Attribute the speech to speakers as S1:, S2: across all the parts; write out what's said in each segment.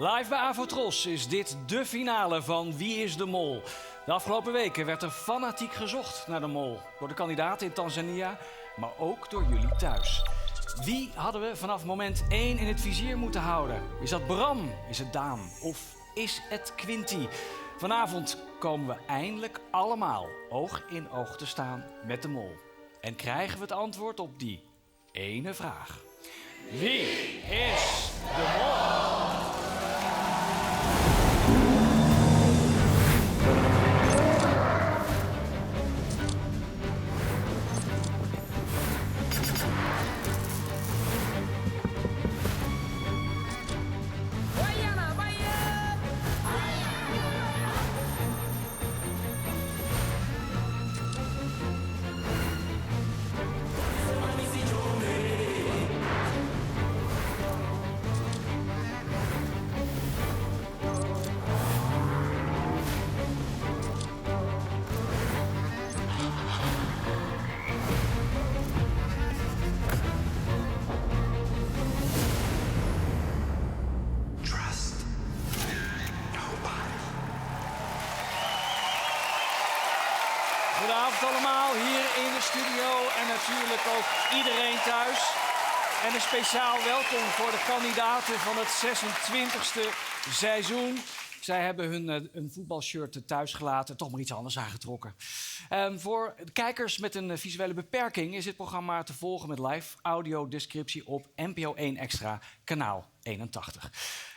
S1: Live bij Avotros is dit de finale van Wie is de Mol? De afgelopen weken werd er fanatiek gezocht naar de mol. Door de kandidaten in Tanzania, maar ook door jullie thuis. Wie hadden we vanaf moment 1 in het vizier moeten houden? Is dat Bram? Is het Daan? Of is het Quinty? Vanavond komen we eindelijk allemaal oog in oog te staan met de mol. En krijgen we het antwoord op die ene vraag. Wie is de mol? Goedenavond allemaal, hier in de studio en natuurlijk ook iedereen thuis. En een speciaal welkom voor de kandidaten van het 26e seizoen. Zij hebben hun voetbalshirt thuis gelaten, toch maar iets anders aangetrokken. Voor de kijkers met een visuele beperking is dit programma te volgen met live audiodescriptie op NPO 1 Extra, kanaal 81.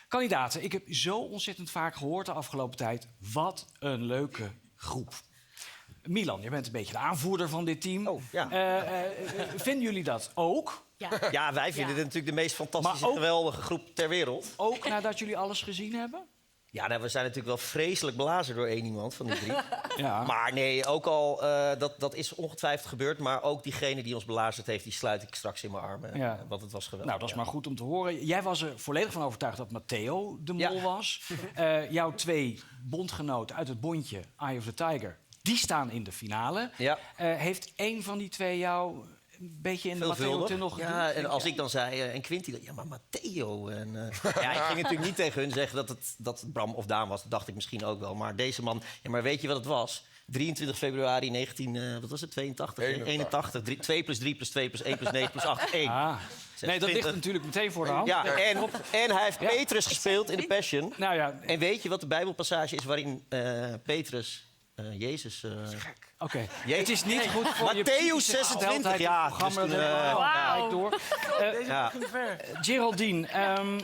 S1: Kandidaten, ik heb zo ontzettend vaak gehoord de afgelopen tijd. Wat een leuke groep. Milan, je bent een beetje de aanvoerder van dit team.
S2: Oh, ja.
S1: Vinden jullie dat ook?
S2: Ja, wij vinden het natuurlijk de meest fantastische, geweldige groep ter wereld.
S1: Ook nadat jullie alles gezien hebben?
S2: Ja, nou, we zijn natuurlijk wel vreselijk blazen door één iemand van die drie.
S1: Ja.
S2: Maar nee, ook al, dat is ongetwijfeld gebeurd. Maar ook diegene die ons belazerd heeft, die sluit ik straks in mijn armen.
S1: Ja.
S2: Want het was geweldig.
S1: Nou, dat is maar goed om te horen. Jij was er volledig van overtuigd dat Matteo de mol was. Jouw twee bondgenoten uit het bondje, Eye of the Tiger, die staan in de finale.
S2: Ja.
S1: Heeft één van die twee jou een beetje in de Matteo-tunnel geduwd?
S2: Ja, en als ik dan zei, en Quinty, ja, maar Matteo. En, ja, ik ging natuurlijk niet tegen hun zeggen dat het Bram of Daan was. Dat dacht ik misschien ook wel. Maar deze man, ja, maar weet je wat het was? 23 februari 81. 2 plus 3 plus 2 plus 1 plus 9 plus 8, 1.
S1: Ah. Nee, dat ligt natuurlijk meteen voor de hand.
S2: Ja, en hij heeft Petrus gespeeld in de Passion.
S1: Nou ja.
S2: En weet je wat de Bijbelpassage is waarin Petrus... Jezus.
S1: Oké. Het is niet goed voor
S2: Mattheüs 26, ja.
S1: Door. Geraldine,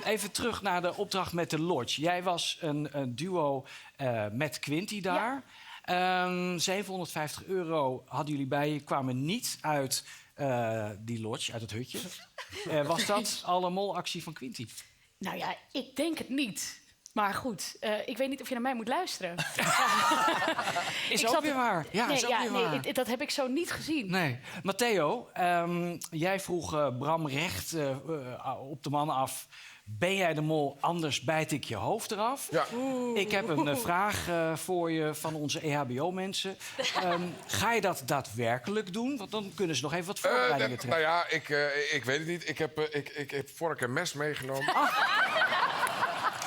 S1: even terug naar de opdracht met de Lodge. Jij was een duo met Quinty daar. €750 hadden jullie bij je, kwamen niet uit die Lodge, uit het hutje. Was dat alle molactie van Quinty?
S3: Nou ja, ik denk het niet. Maar goed, ik weet niet of je naar mij moet luisteren.
S1: Is ook weer waar. Ja, is ook weer waar.
S3: Nee, dat heb ik zo niet gezien.
S1: Nee. Matteo, jij vroeg Bram recht op de man af. Ben jij de mol, anders bijt ik je hoofd eraf.
S4: Ja.
S1: Ik heb een vraag voor je van onze EHBO-mensen. Ga je dat daadwerkelijk doen? Want dan kunnen ze nog even wat voorbereidingen trekken.
S4: Nou ja, ik weet het niet. Ik heb vorige keer een mes meegenomen.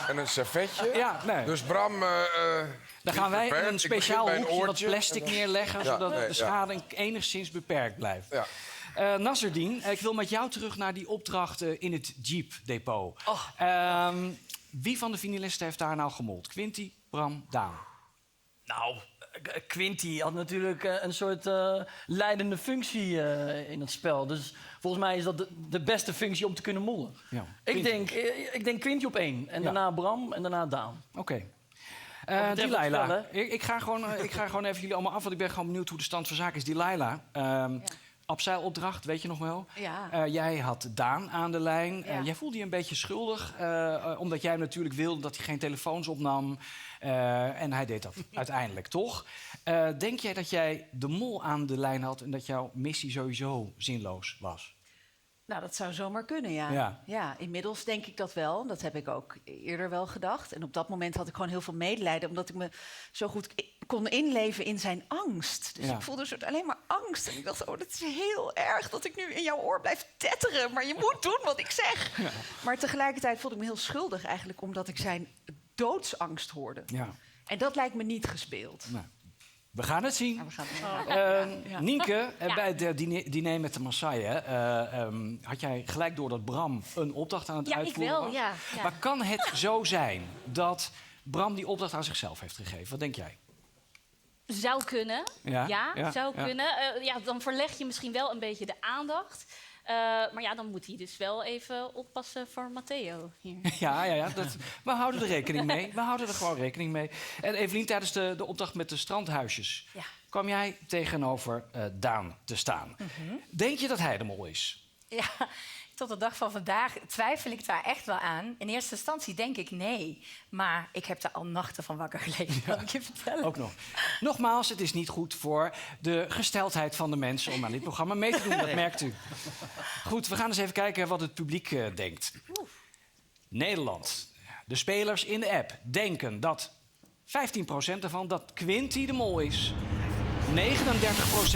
S4: En een servetje.
S1: Ja, nee.
S4: Dus Bram...
S1: Dan gaan wij een speciaal hoekje dat plastic neerleggen...
S4: Ja,
S1: zodat de schade enigszins beperkt blijft.
S4: Ja.
S1: Nasreddin, ik wil met jou terug naar die opdracht in het Jeep-depot. Wie van de finalisten heeft daar nou gemold? Quinty, Bram, Daan?
S5: Nou, Quinty had natuurlijk een soort leidende functie in het spel. Dus volgens mij is dat de beste functie om te kunnen mollen.
S1: Ja,
S5: ik denk Quinty op 1. En daarna Bram en daarna Daan.
S1: Oké. Delilah, ik ga gewoon even jullie allemaal af... want ik ben gewoon benieuwd hoe de stand van zaken is. Delilah, abseilopdracht, weet je nog wel?
S3: Ja.
S1: Jij had Daan aan de lijn.
S3: Ja.
S1: Jij voelde je een beetje schuldig... omdat jij natuurlijk wilde dat hij geen telefoons opnam. En hij deed dat uiteindelijk, toch? Denk jij dat jij de mol aan de lijn had... en dat jouw missie sowieso zinloos was?
S6: Nou, dat zou zomaar kunnen, ja.
S1: Ja.
S6: Ja, inmiddels denk ik dat wel. Dat heb ik ook eerder wel gedacht. En op dat moment had ik gewoon heel veel medelijden... omdat ik me zo goed kon inleven in zijn angst. Dus
S1: Ja.
S6: ik voelde een soort alleen maar angst. En ik dacht, oh, dat is heel erg dat ik nu in jouw oor blijf tetteren. Maar je moet doen wat ik zeg.
S1: Ja.
S6: Maar tegelijkertijd voelde ik me heel schuldig eigenlijk... omdat ik zijn doodsangst hoorde.
S1: Ja.
S6: En dat lijkt me niet gespeeld.
S1: Nou, we gaan het zien.
S6: Maar we gaan het
S1: Ja. Nienke, bij het diner met de Maasai... had jij gelijk door dat Bram een opdracht aan het
S7: Ja, ik
S1: uitvoeren
S7: wel,
S1: was.
S7: ja.
S1: Maar kan het zo zijn dat Bram die opdracht aan zichzelf heeft gegeven? Wat denk jij?
S7: Zou kunnen.
S1: Ja,
S7: Zou
S1: ja.
S7: kunnen. Dan verleg je misschien wel een beetje de aandacht. Maar ja, dan moet hij dus wel even oppassen voor Matteo hier.
S1: Ja. We houden er rekening mee. We houden er gewoon rekening mee. En Evelien, tijdens de opdracht met de strandhuisjes...
S3: Ja.
S1: kwam jij tegenover Daan te staan. Denk je dat hij de mol is?
S8: Ja, tot de dag van vandaag twijfel ik daar echt wel aan. In eerste instantie denk ik nee. Maar ik heb daar al nachten van wakker gelegen, kan ik je vertellen.
S1: Ook nog. Nogmaals, het is niet goed voor de gesteldheid van de mensen... om aan dit programma mee te doen, dat merkt u. Goed, we gaan eens even kijken wat het publiek denkt. Nederland. De spelers in de app denken dat 15% ervan dat Quinty de mol is.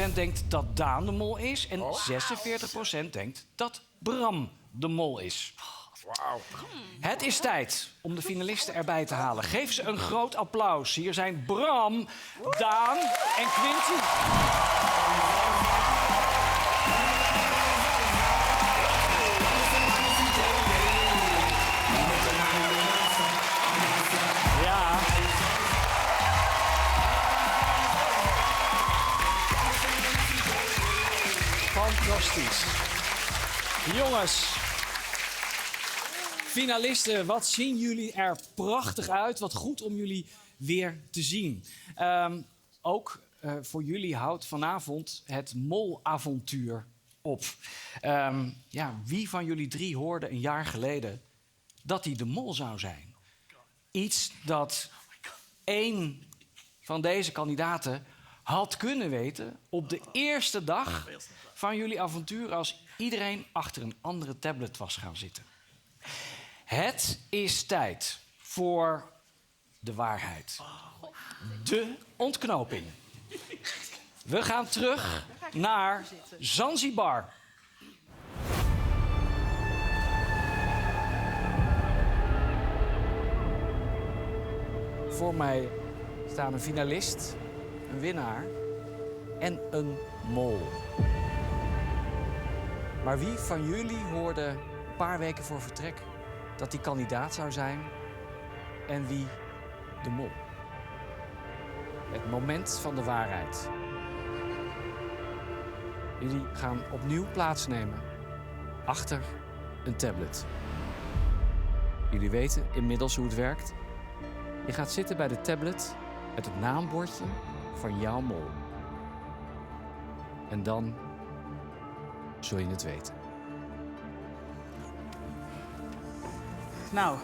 S1: 39% denkt dat Daan de mol is. En 46% denkt dat Bram de mol is.
S4: Wauw.
S1: Het is tijd om de finalisten erbij te halen. Geef ze een groot applaus. Hier zijn Bram, Daan en Quinty. Ja. Fantastisch. Jongens, finalisten, wat zien jullie er prachtig uit. Wat goed om jullie weer te zien. Ook voor jullie houdt vanavond het molavontuur op. Wie van jullie 3 hoorde een jaar geleden dat hij de mol zou zijn? Iets dat 1 van deze kandidaten had kunnen weten op de eerste dag van jullie avontuur... als iedereen achter een andere tablet was gaan zitten. Het is tijd voor de waarheid. De ontknoping. We gaan terug naar Zanzibar. Voor mij staan een finalist, een winnaar en een mol. Maar wie van jullie hoorde een paar weken voor vertrek dat hij kandidaat zou zijn en wie de mol? Het moment van de waarheid. Jullie gaan opnieuw plaatsnemen achter een tablet. Jullie weten inmiddels hoe het werkt. Je gaat zitten bij de tablet met het naambordje van jouw mol. En dan zul je het weten.
S9: Nou,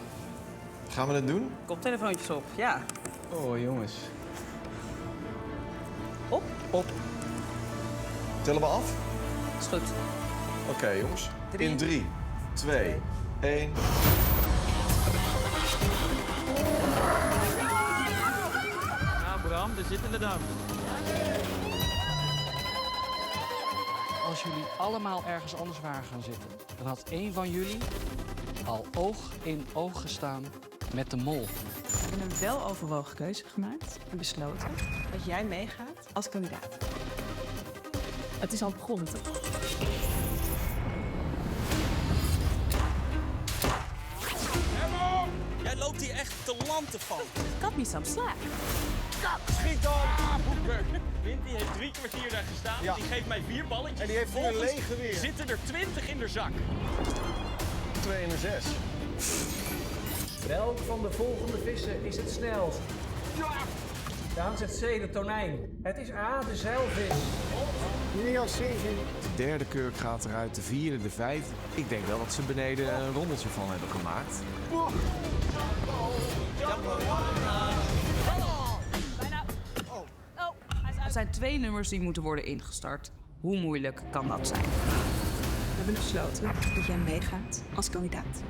S10: Gaan we het doen?
S9: koptelefoontjes op, ja.
S10: Oh, jongens.
S9: Op?
S10: Op. Tellen we af?
S9: Is goed.
S10: Oké, jongens.
S9: 3.
S10: In 3, 2, 1.
S9: Ja, Bram, er zitten er dan.
S1: Als jullie allemaal ergens anders waren gaan zitten, dan had één van jullie al oog in oog gestaan met de mol.
S11: We hebben een weloverwogen keuze gemaakt en besloten dat jij meegaat als kandidaat. Het is al begonnen, toch?
S9: Jij loopt hier echt te lanten van.
S11: Cut me some slack.
S9: Schiet dan! Winty heeft 3 kwartier daar gestaan.
S10: Ja.
S9: Die geeft mij 4 balletjes.
S10: En die heeft nu een
S9: Vervolgens
S10: lege weer.
S9: zitten er 20 in de zak.
S10: 2 en een 6.
S1: Welk van de volgende vissen is het snelst? Daan zegt C, de tonijn. Het is A, de zeilvis.
S10: De derde kurk gaat eruit, de vierde, de vijfde. Ik denk wel dat ze beneden een rommeltje van hebben gemaakt.
S11: Er zijn 2 nummers die moeten worden ingestart. Hoe moeilijk kan dat zijn? We hebben besloten dat jij meegaat als kandidaat.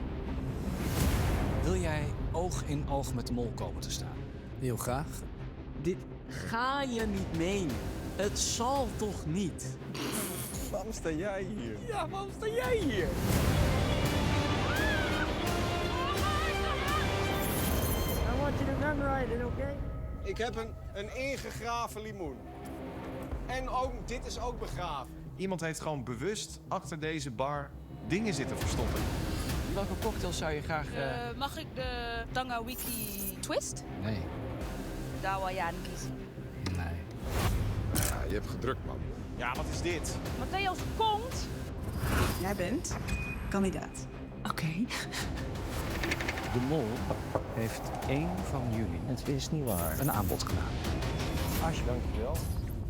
S1: Wil jij oog in oog met de mol komen te staan?
S12: Heel graag. Ga je niet menen? Het zal toch niet?
S9: Waarom sta jij hier?
S12: Ja, waarom sta jij hier?
S13: I want you to memorize it, okay?
S9: Ik heb een ingegraven limoen. En ook, dit is ook begraven.
S10: Iemand heeft gewoon bewust achter deze bar dingen zitten verstoppen.
S12: Welke cocktail zou je graag...
S11: Mag ik de Tanga Wiki Twist?
S12: Nee.
S11: Dawa Jan kiezen.
S12: Nee.
S4: Ja, je hebt gedrukt, man.
S10: Ja, wat is dit?
S11: Matthäus komt.
S14: Jij bent kandidaat.
S11: Oké.
S15: De Mol heeft 1 van jullie, het is niet waar, een aanbod gedaan. Alsjeblieft. Dankjewel.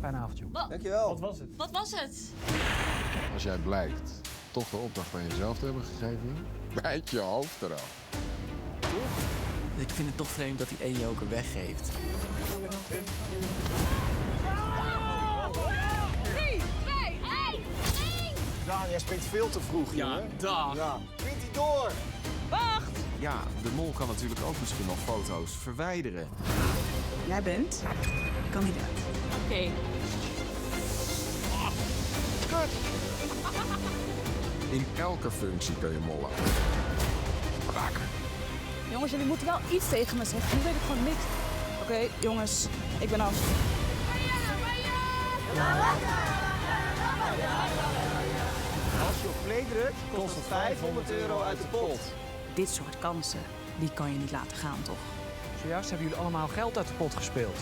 S15: Fijne avond, jongen.
S9: Dankjewel.
S15: Wat was het?
S7: Wat was het?
S4: Als jij blijkt toch de opdracht van jezelf te hebben gegeven, bijt je hoofd eraf.
S12: Ik vind het toch vreemd dat hij 1 joker weggeeft.
S13: 3, 2, 1.
S9: Daan, jij springt veel te vroeg, jongen.
S12: dag.
S9: Ja. Springt hij door.
S13: Wacht!
S10: Ja, de Mol kan natuurlijk ook misschien nog foto's verwijderen.
S14: Jij bent kandidaat.
S7: Oké.
S4: In elke functie kun je mollen. Raken.
S11: Jongens, jullie moeten wel iets tegen me zeggen. Nu weet ik gewoon niks. Oké, jongens, ik ben af.
S9: Als je op play drukt, kost het 500 euro uit de pot.
S11: Dit soort kansen, die kan je niet laten gaan, toch?
S15: Zojuist hebben jullie allemaal geld uit de pot gespeeld.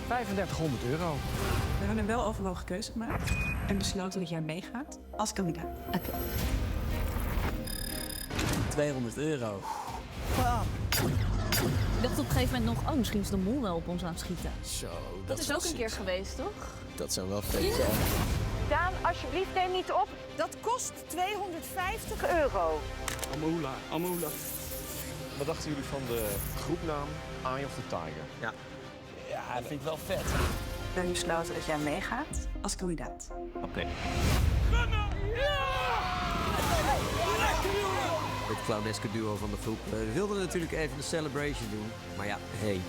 S15: 3500 euro.
S14: We hebben een weloverwogen keuze gemaakt en besloten dat jij meegaat als kandidaat.
S11: Oké.
S12: 200 euro.
S7: Ik dacht op een gegeven moment nog, misschien is de mol wel op ons aan het schieten.
S12: Zo,
S7: Dat is ook een keer geweest, toch?
S12: Dat zou wel vet zijn.
S13: Daan, alsjeblieft, neem niet op. Dat kost 250 euro.
S10: Amula. Wat dachten jullie van de groepnaam Eye of the Tiger?
S2: Ja.
S12: Ja, dat vind ik wel vet.
S14: We hebben besloten dat jij meegaat als kandidaat.
S15: Oké.
S2: Het clowneske duo van de groep wilde natuurlijk even de celebration doen. Maar ja, hey.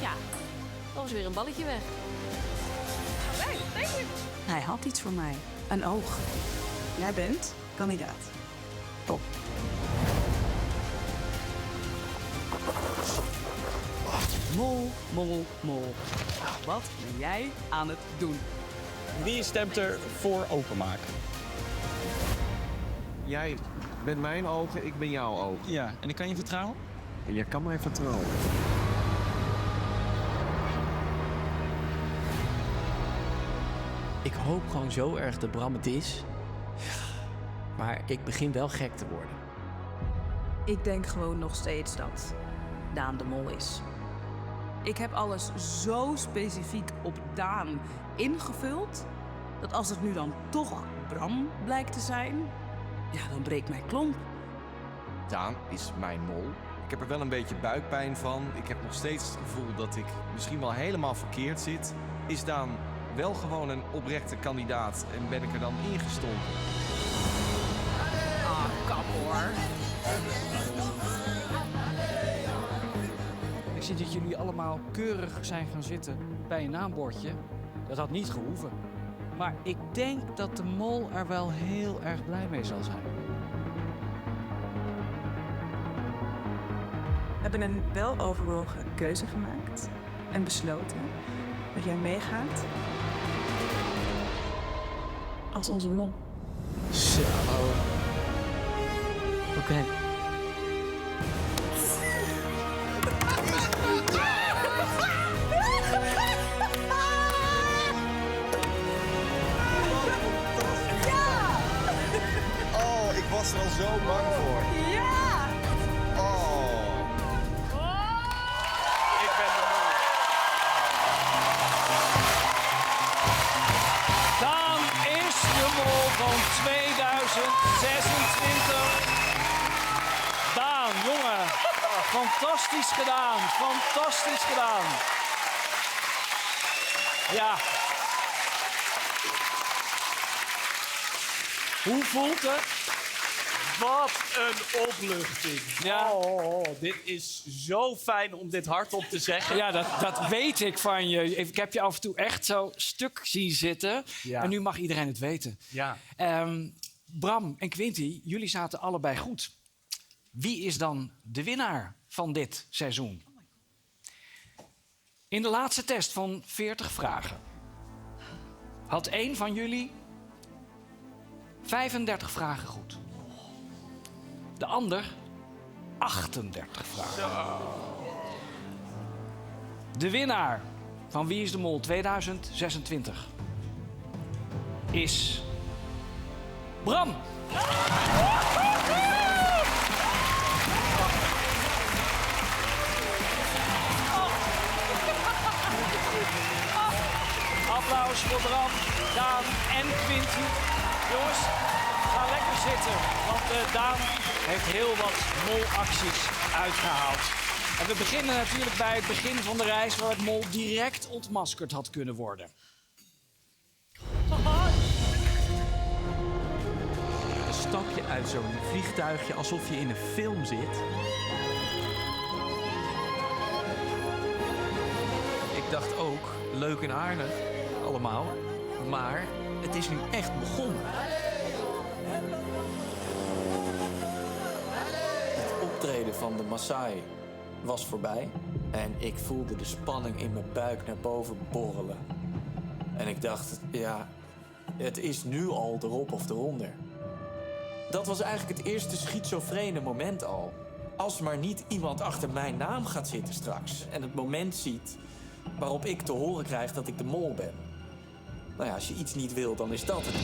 S7: Ja, dat was weer een balletje weg.
S11: Hij had iets voor mij. Een oog.
S14: Jij bent kandidaat.
S11: Top. Mol, mol, mol. Wat ben jij aan het doen?
S15: Wie stemt er voor openmaken?
S10: Jij bent mijn ogen, ik ben jouw ogen.
S15: Ja, en ik kan je vertrouwen?
S10: En jij kan mij vertrouwen.
S12: Ik hoop gewoon zo erg dat Bram het is. Maar ik begin wel gek te worden.
S11: Ik denk gewoon nog steeds dat Daan de Mol is. Ik heb alles zo specifiek op Daan ingevuld, dat als het nu dan toch Bram blijkt te zijn, ja, dan breekt mijn klomp.
S10: Daan is mijn mol. Ik heb er wel een beetje buikpijn van. Ik heb nog steeds het gevoel dat ik misschien wel helemaal verkeerd zit. Is Daan wel gewoon een oprechte kandidaat en ben ik er dan ingestopt?
S11: Ah, kap hoor.
S15: Ik zie dat jullie allemaal keurig zijn gaan zitten bij een naambordje. Dat had niet gehoeven. Maar ik denk dat de mol er wel heel erg blij mee zal zijn.
S14: We hebben een weloverwogen keuze gemaakt en besloten dat jij meegaat als onze mol.
S12: Zo. Oké.
S9: Oh, ik was er al zo bang voor.
S13: Ja!
S9: Oh. Ik ben de mol.
S1: Daan is de mol van 2026. Daan, jongen. Fantastisch gedaan. Fantastisch gedaan. Ja. Hoe voelt het?
S12: Wat een opluchting.
S1: Ja.
S12: Oh, dit is zo fijn om dit hardop te zeggen.
S1: Ja, dat weet ik van je. Ik heb je af en toe echt zo stuk zien zitten.
S12: Ja.
S1: En nu mag iedereen het weten.
S12: Ja.
S1: Bram en Quinty, jullie zaten allebei goed. Wie is dan de winnaar van dit seizoen? In de laatste test van 40 vragen had één van jullie 35 vragen goed. De ander 38 vragen. De winnaar van Wie is de Mol 2026 is Bram. Applaus voor Bram, Daan en Quinty. Jongens, ga lekker zitten, want Daan heeft heel wat molacties uitgehaald. En we beginnen natuurlijk bij het begin van de reis waar het mol direct ontmaskerd had kunnen worden.
S12: Stap je uit zo'n vliegtuigje alsof je in een film zit. Ik dacht ook, leuk en aardig, allemaal. Maar het is nu echt begonnen.
S16: Het optreden van de Maasai was voorbij. En ik voelde de spanning in mijn buik naar boven borrelen. En ik dacht, ja, het is nu al erop of eronder. Dat was eigenlijk het eerste schizofrene moment al. Als maar niet iemand achter mijn naam gaat zitten straks. En het moment ziet waarop ik te horen krijg dat ik de mol ben. Nou ja, als je iets niet wil, dan is dat het.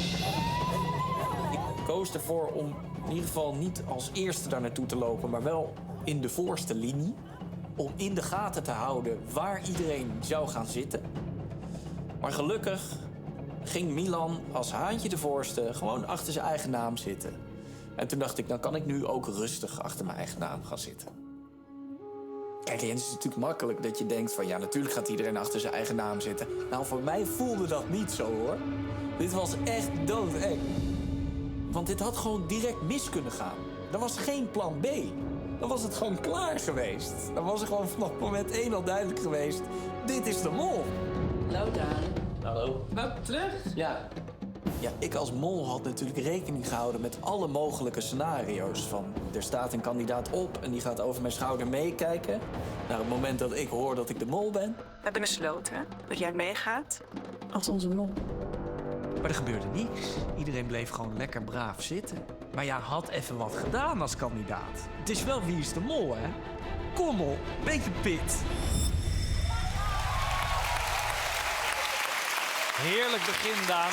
S16: Ik koos ervoor om in ieder geval niet als eerste daar naartoe te lopen, maar wel in de voorste linie. Om in de gaten te houden waar iedereen zou gaan zitten. Maar gelukkig ging Milan als haantje de voorste gewoon achter zijn eigen naam zitten. En toen dacht ik, dan kan ik nu ook rustig achter mijn eigen naam gaan zitten. Kijk, en het is natuurlijk makkelijk dat je denkt van, ja, natuurlijk gaat iedereen achter zijn eigen naam zitten. Nou, voor mij voelde dat niet zo, hoor. Dit was echt doodeng. Want dit had gewoon direct mis kunnen gaan. Er was geen plan B. Dan was het gewoon klaar geweest. Dan was er gewoon vanaf moment 1 al duidelijk geweest, dit is de mol.
S8: Hallo, Daan.
S16: Hallo.
S8: Terug?
S16: Ja. Ja, ik als mol had natuurlijk rekening gehouden met alle mogelijke scenario's. Van, er staat een kandidaat op en die gaat over mijn schouder meekijken. Naar het moment dat ik hoor dat ik de mol ben.
S14: We hebben besloten dat jij meegaat als onze mol.
S12: Maar er gebeurde niks. Iedereen bleef gewoon lekker braaf zitten. Maar ja, had even wat gedaan als kandidaat. Het is wel Wie is de Mol, hè? Kom op, beetje pit.
S1: Heerlijk begin, Daan.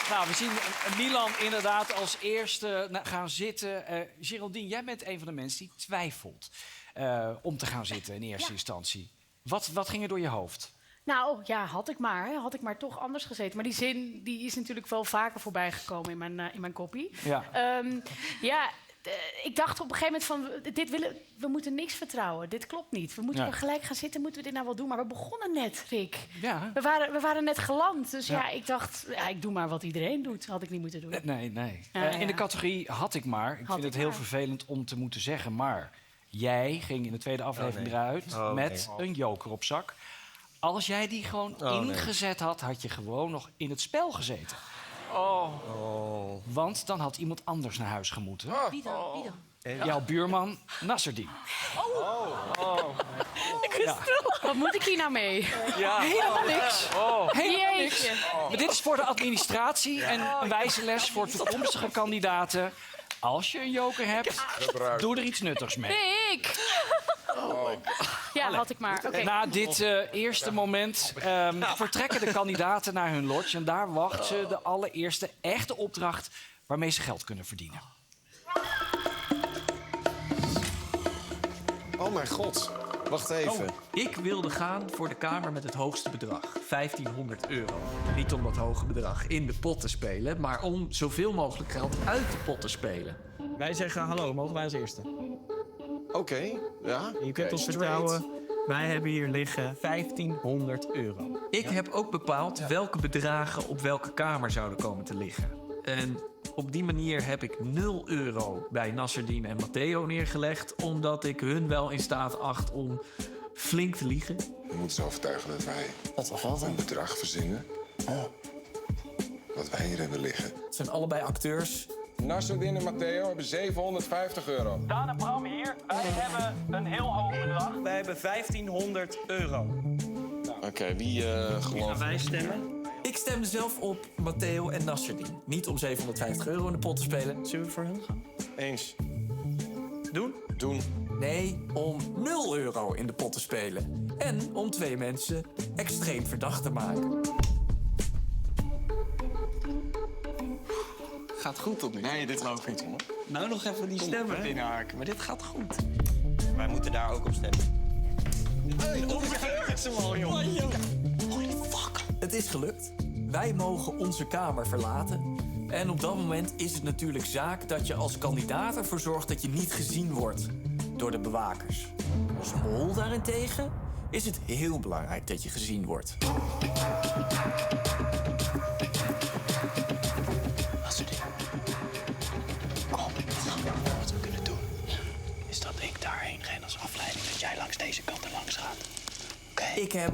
S1: Nou, we zien Milan inderdaad als eerste gaan zitten. Geraldine, jij bent een van de mensen die twijfelt om te gaan zitten in eerste instantie. Wat ging er door je hoofd?
S3: Nou, ja, had ik maar toch anders gezeten. Maar die zin die is natuurlijk wel vaker voorbij gekomen in mijn kopie.
S1: Ja.
S3: Ik dacht op een gegeven moment van, we moeten niks vertrouwen. Dit klopt niet. We moeten gelijk gaan zitten. Moeten we dit nou wel doen? Maar we begonnen net, Rick.
S1: Ja.
S3: We waren net geland. Dus ja, ik dacht, ik doe maar wat iedereen doet. Had ik niet moeten doen.
S1: Nee. In de categorie had ik maar. Ik vind het heel vervelend om te moeten zeggen. Maar jij ging in de tweede aflevering eruit met een joker op zak. Als jij die gewoon ingezet had, had je gewoon nog in het spel gezeten. Want dan had iemand anders naar huis gemoeten.
S7: Wie dan?
S1: Jouw buurman Nasserdien.
S3: Wat moet ik hier nou mee?
S1: Helemaal niks. Helemaal niks.
S3: Jeetje.
S1: Maar dit is voor de administratie en een wijze les voor toekomstige kandidaten. Als je een joker hebt, doe er iets nuttigs mee.
S3: Rick! Ja, had ik maar. Okay.
S1: Na dit eerste moment vertrekken de kandidaten naar hun lodge. En daar wacht ze de allereerste echte opdracht waarmee ze geld kunnen verdienen.
S9: Oh mijn god, wacht even.
S12: Ik wilde gaan voor de kamer met het hoogste bedrag. €1500. Niet om dat hoge bedrag in de pot te spelen, maar om zoveel mogelijk geld uit de pot te spelen.
S17: Wij zeggen hallo, mogen wij als eerste?
S9: Oké, ja.
S17: Je kunt ons vertrouwen. Wij hebben hier liggen €1500.
S12: Ik heb ook bepaald welke bedragen op welke kamer zouden komen te liggen. En Op die manier heb ik €0 bij Nasserdien en Matteo neergelegd... omdat ik hun wel in staat acht om flink te liegen.
S4: Je moet ze overtuigen dat wij een bedrag verzinnen. Wat wij hier hebben liggen.
S16: Het zijn allebei acteurs.
S9: Nasserdin en Matteo hebben €750.
S18: Daan en Bram hier, wij hebben een heel hoog bedrag.
S17: Wij hebben €1500.
S4: Oké, wie gelooft?
S17: Wij stemmen.
S16: Ik stemde zelf op Matteo en Nasserdin. Niet om €750 in de pot te spelen.
S17: Zullen we voor hun gaan?
S4: Eens.
S17: Doen?
S4: Doen.
S16: Nee, om €0 in de pot te spelen. En om 2 mensen extreem verdacht te maken.
S17: Gaat goed tot nu.
S4: Nee, dit loopt niet, hoor.
S17: Nou nog even die stemmen binnenhaken, maar dit gaat goed.
S2: Wij moeten daar ook op stemmen.
S16: Het is gelukt. Wij mogen onze kamer verlaten. En op dat moment is het natuurlijk zaak dat je als kandidaat ervoor zorgt dat je niet gezien wordt door de bewakers. Als mol daarentegen is het heel belangrijk dat je gezien wordt.
S18: Wat we kunnen doen, is dat ik daarheen ga als afleiding, dat jij langs deze kant en langs gaat.
S16: Ik heb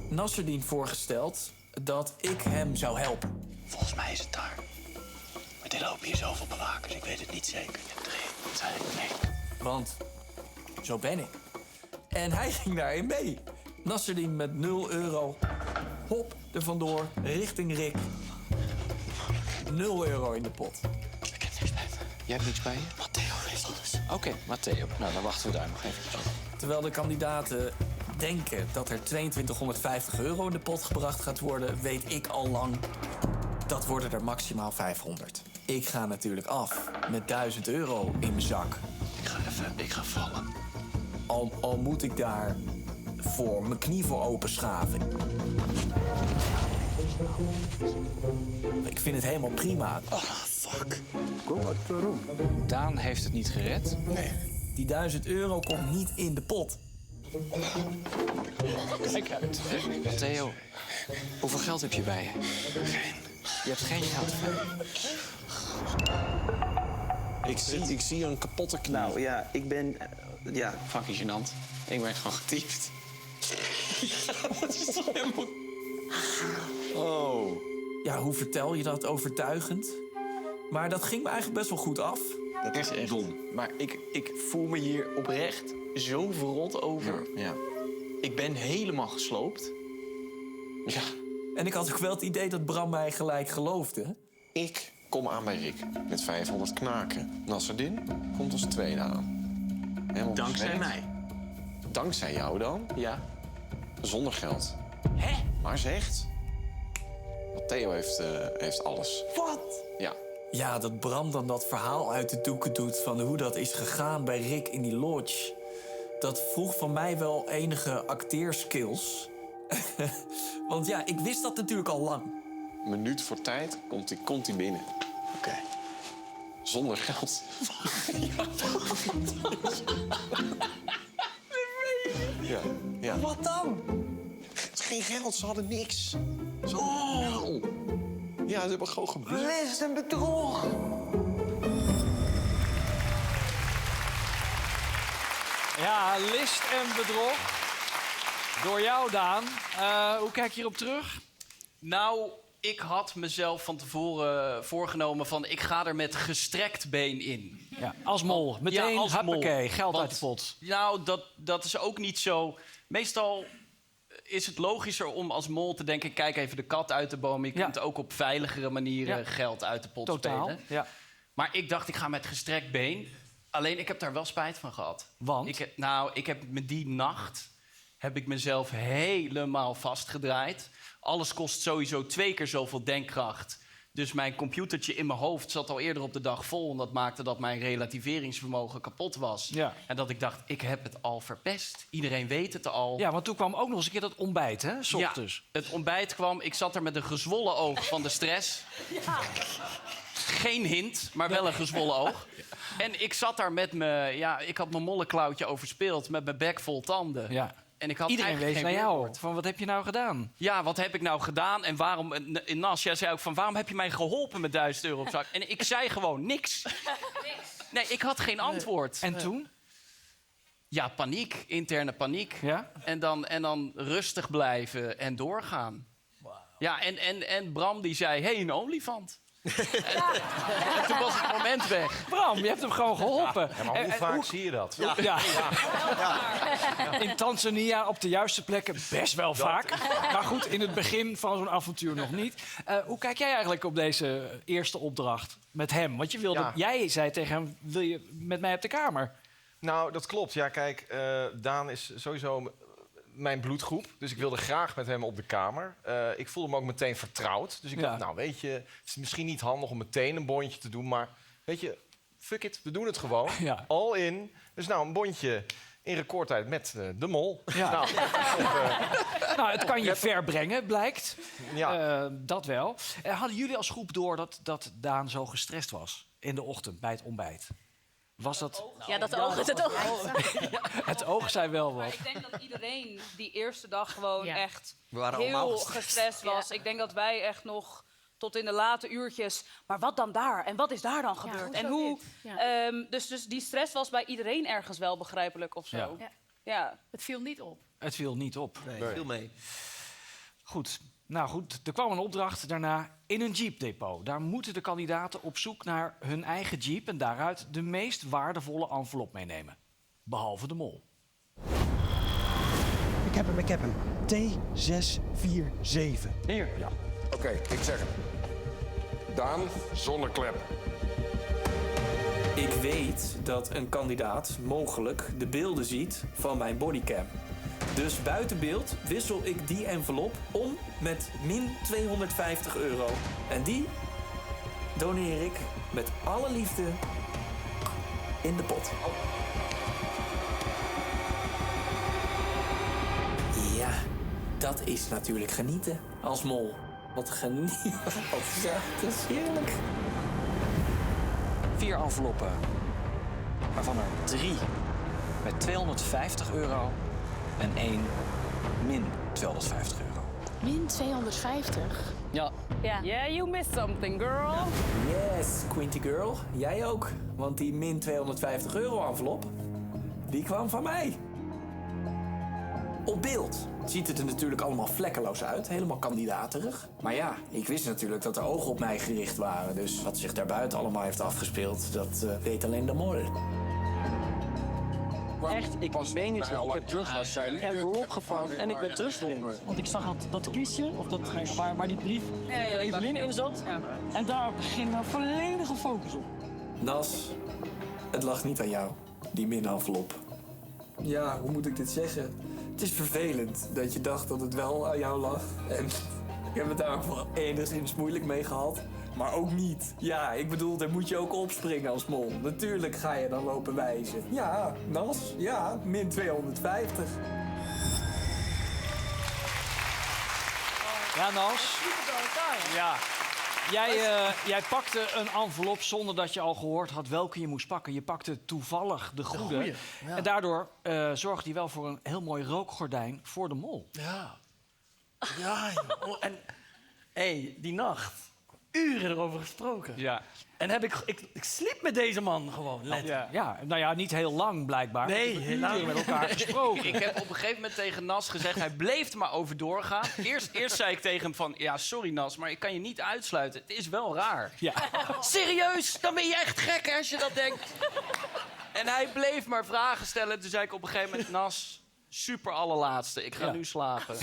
S16: Nasserdien voorgesteld dat ik hem zou helpen.
S18: Volgens mij is het daar. Maar er lopen hier zoveel bewakers, ik weet het niet zeker. Je hebt 3, 2, 1.
S16: Want zo ben ik. En hij ging daarin mee. Nasserdien met €0. Hop, er vandoor, richting Rick. €0 in de pot.
S18: Ik heb niks bij me. Jij hebt niks bij je? Matteo heeft alles. Oké, Matteo. Nou, dan wachten we daar nog even op.
S16: Terwijl de kandidaten denken dat er €2250 in de pot gebracht gaat worden, weet ik al lang dat worden er maximaal 500. Ik ga natuurlijk af met €1000 in mijn zak.
S18: Ik ga vallen.
S16: Al moet ik daar voor mijn knie voor openschaven. Ik vind het helemaal prima.
S18: Oh, fuck. Waarom? Daan heeft het niet gered.
S16: Nee. Die €1000 komt niet in de pot.
S18: Kijk uit. Matteo, hoeveel geld heb je bij je? Geen. Je hebt geen geld.
S17: Ik zie een kapotte knie. Nou ja, ik ben... ja.
S18: Fucking gênant. Ik ben gewoon getypt.
S17: Dat is toch helemaal...
S16: Oh. Ja, hoe vertel je dat overtuigend? Maar dat ging me eigenlijk best wel goed af.
S17: Dat is echt dom. Maar ik voel me hier oprecht zo verrot over. Ja. Ik ben helemaal gesloopt.
S16: Ja. En ik had ook wel het idee dat Bram mij gelijk geloofde.
S4: Ik kom aan bij Rick met 500 knaken. Nasserdin komt als tweede aan. Helemaal
S17: Dankzij
S4: bezweet.
S17: mij.
S4: Dankzij jou dan?
S17: Ja.
S4: Zonder geld.
S17: Hè?
S4: Maar zegt... Matteo heeft alles.
S17: Wat?
S4: Ja.
S16: Ja, dat Bram dan dat verhaal uit de doeken doet van hoe dat is gegaan bij Rick in die lodge. Dat vroeg van mij wel enige acteerskills. Want ja, ik wist dat natuurlijk al lang.
S4: Een minuut voor tijd komt hij binnen.
S17: Oké.
S4: Zonder geld. Ja, ja.
S17: Wat dan?
S4: Het is geen geld, ze hadden niks. Ze hadden nul. Ja, ze hebben gewoon gebeurd.
S17: List en bedrog.
S1: Ja, list en bedrog. Door jou, Daan. Hoe kijk je hierop terug?
S5: Nou, ik had mezelf van tevoren voorgenomen van... ik ga er met gestrekt been in.
S1: Ja, als mol. Meteen,
S5: als
S1: hoppakee,
S5: mol.
S1: geld
S5: Want,
S1: uit de pot.
S5: Nou, dat is ook niet zo... Meestal is het logischer om als mol te denken... kijk even de kat uit de boom. Je kunt ook op veiligere manieren geld uit de pot spelen.
S1: Ja.
S5: Maar ik dacht, ik ga met gestrekt been. Alleen, ik heb daar wel spijt van gehad.
S1: Want?
S5: Ik heb met die nacht... heb ik mezelf helemaal vastgedraaid. Alles kost sowieso 2 keer zoveel denkkracht. Dus mijn computertje in mijn hoofd zat al eerder op de dag vol... en dat maakte dat mijn relativeringsvermogen kapot was.
S1: Ja.
S5: En dat ik dacht, ik heb het al verpest. Iedereen weet het al.
S1: Ja, want toen kwam ook nog eens een keer dat ontbijt, hè? 's ochtends.
S5: Ja, het ontbijt kwam. Ik zat er met een gezwollen oog van de stress.
S3: Ja.
S5: Geen hint, maar wel een gezwollen oog. En ik zat daar met me... Ja, ik had mijn mollenklauwtje overspeeld met mijn bek vol tanden.
S1: Ja.
S5: En ik had
S1: Iedereen
S5: eigenlijk
S1: wees
S5: geen
S1: naar jou.
S5: weerwoord.
S1: Van, wat heb je nou gedaan?
S5: Ja, wat heb ik nou gedaan en waarom... Nas, jij zei ook van, waarom heb je mij geholpen met 1000 euro op zak? En ik zei gewoon niks. Nee, ik had geen antwoord.
S1: En toen?
S5: Ja, paniek, interne paniek.
S1: Ja?
S5: En dan rustig blijven en doorgaan. Ja, en Bram die zei, hey, een olifant. En toen was het moment weg.
S1: Bram, je hebt hem gewoon geholpen.
S19: Ja, maar hoe vaak zie je dat?
S1: Ja. In Tanzania op de juiste plekken best wel vaak. Maar goed, in het begin van zo'n avontuur nog niet. Hoe kijk jij eigenlijk op deze eerste opdracht met hem? Want jij zei tegen hem, wil je met mij op de kamer?
S10: Nou, dat klopt. Ja, kijk, Daan is sowieso mijn bloedgroep. Dus ik wilde graag met hem op de kamer. Ik voelde me ook meteen vertrouwd. Dus ik dacht, nou weet je, het is misschien niet handig om meteen een bondje te doen. Maar weet je, fuck it, we doen het gewoon.
S1: Ja.
S10: All in. Dus nou, een bondje in recordtijd met de mol.
S1: Ja. Nou, het kan je ver brengen, blijkt.
S10: Ja.
S1: Dat wel. Hadden jullie als groep door dat Daan zo gestrest was in de ochtend bij het ontbijt? Was dat...
S7: Ja, dat oog. Het oog.
S1: Het oog zei wel wat.
S20: Maar ik denk dat iedereen die eerste dag gewoon echt
S2: We waren allemaal
S20: heel
S2: gestrest.
S20: gestrest was. Ik denk dat wij echt nog tot in de late uurtjes... Maar wat dan daar? En wat is daar dan gebeurd? En hoe? Dus die stress was bij iedereen ergens wel begrijpelijk of zo. Ja.
S3: Het viel niet op.
S1: Het viel niet op.
S2: Nee, het viel mee.
S1: Goed. Nou goed, er kwam een opdracht daarna in een jeepdepot. Daar moeten de kandidaten op zoek naar hun eigen jeep... en daaruit de meest waardevolle envelop meenemen. Behalve de mol.
S21: Ik heb hem. T647.
S4: Hier? Ja. Oké, ik zeg het. Daan, zonneklep.
S16: Ik weet dat een kandidaat mogelijk de beelden ziet van mijn bodycam. Dus buiten beeld wissel ik die envelop om met min 250 euro. En die doneer ik met alle liefde in de pot. Ja, dat is natuurlijk genieten als mol. Wat genieten. Ja, dat is heerlijk.
S12: 4 enveloppen, waarvan er 3 met 250 euro en 1 min 250 euro.
S3: Min 250?
S12: Ja.
S20: Yeah, you missed something, girl.
S16: Yes, Quinty girl. Jij ook. Want die min 250 euro envelop, die kwam van mij. Op beeld ziet het er natuurlijk allemaal vlekkeloos uit. Helemaal kandidaterig. Maar ja, ik wist natuurlijk dat er ogen op mij gericht waren. Dus wat zich daarbuiten allemaal heeft afgespeeld, dat weet alleen de moeder.
S22: Echt, ik meen niet dat ik heb terug. Ik heb erop gevangen en ik ben teruggerend. Want ik zag dat kistje, of dat waar die brief Evelien in zat. En daar ging mijn volledige focus op.
S16: Nas, het lag niet aan jou, die min-envelop. Ja, hoe moet ik dit zeggen? Het is vervelend dat je dacht dat het wel aan jou lag. En ik heb het daar ook wel enigszins moeilijk mee gehad. Maar ook niet. Ja, ik bedoel, daar moet je ook opspringen als mol. Natuurlijk ga je dan lopen wijzen. Ja, Nas, ja, min 250.
S1: Ja, Nas. Ja. Jij pakte een envelop zonder dat je al gehoord had welke je moest pakken. Je pakte toevallig de goede.
S12: goeie, ja.
S1: En daardoor zorgde hij wel voor een heel mooi rookgordijn voor de mol.
S12: Ja. Ja, joh. En die nacht, uren erover gesproken.
S1: Ja.
S12: En ik sliep met deze man gewoon, letterlijk.
S1: Ja, nou ja, niet heel lang blijkbaar.
S12: Nee,
S1: We hebben
S12: helaas
S1: uren met elkaar gesproken.
S5: Ik heb op een gegeven moment tegen Nas gezegd, hij bleef er maar over doorgaan. Eerst zei ik tegen hem van, ja, sorry Nas, maar ik kan je niet uitsluiten. Het is wel raar.
S1: Ja.
S5: Serieus? Dan ben je echt gek hè, als je dat denkt. En hij bleef maar vragen stellen. Toen zei ik op een gegeven moment, Nas, super allerlaatste. Ik ga nu slapen.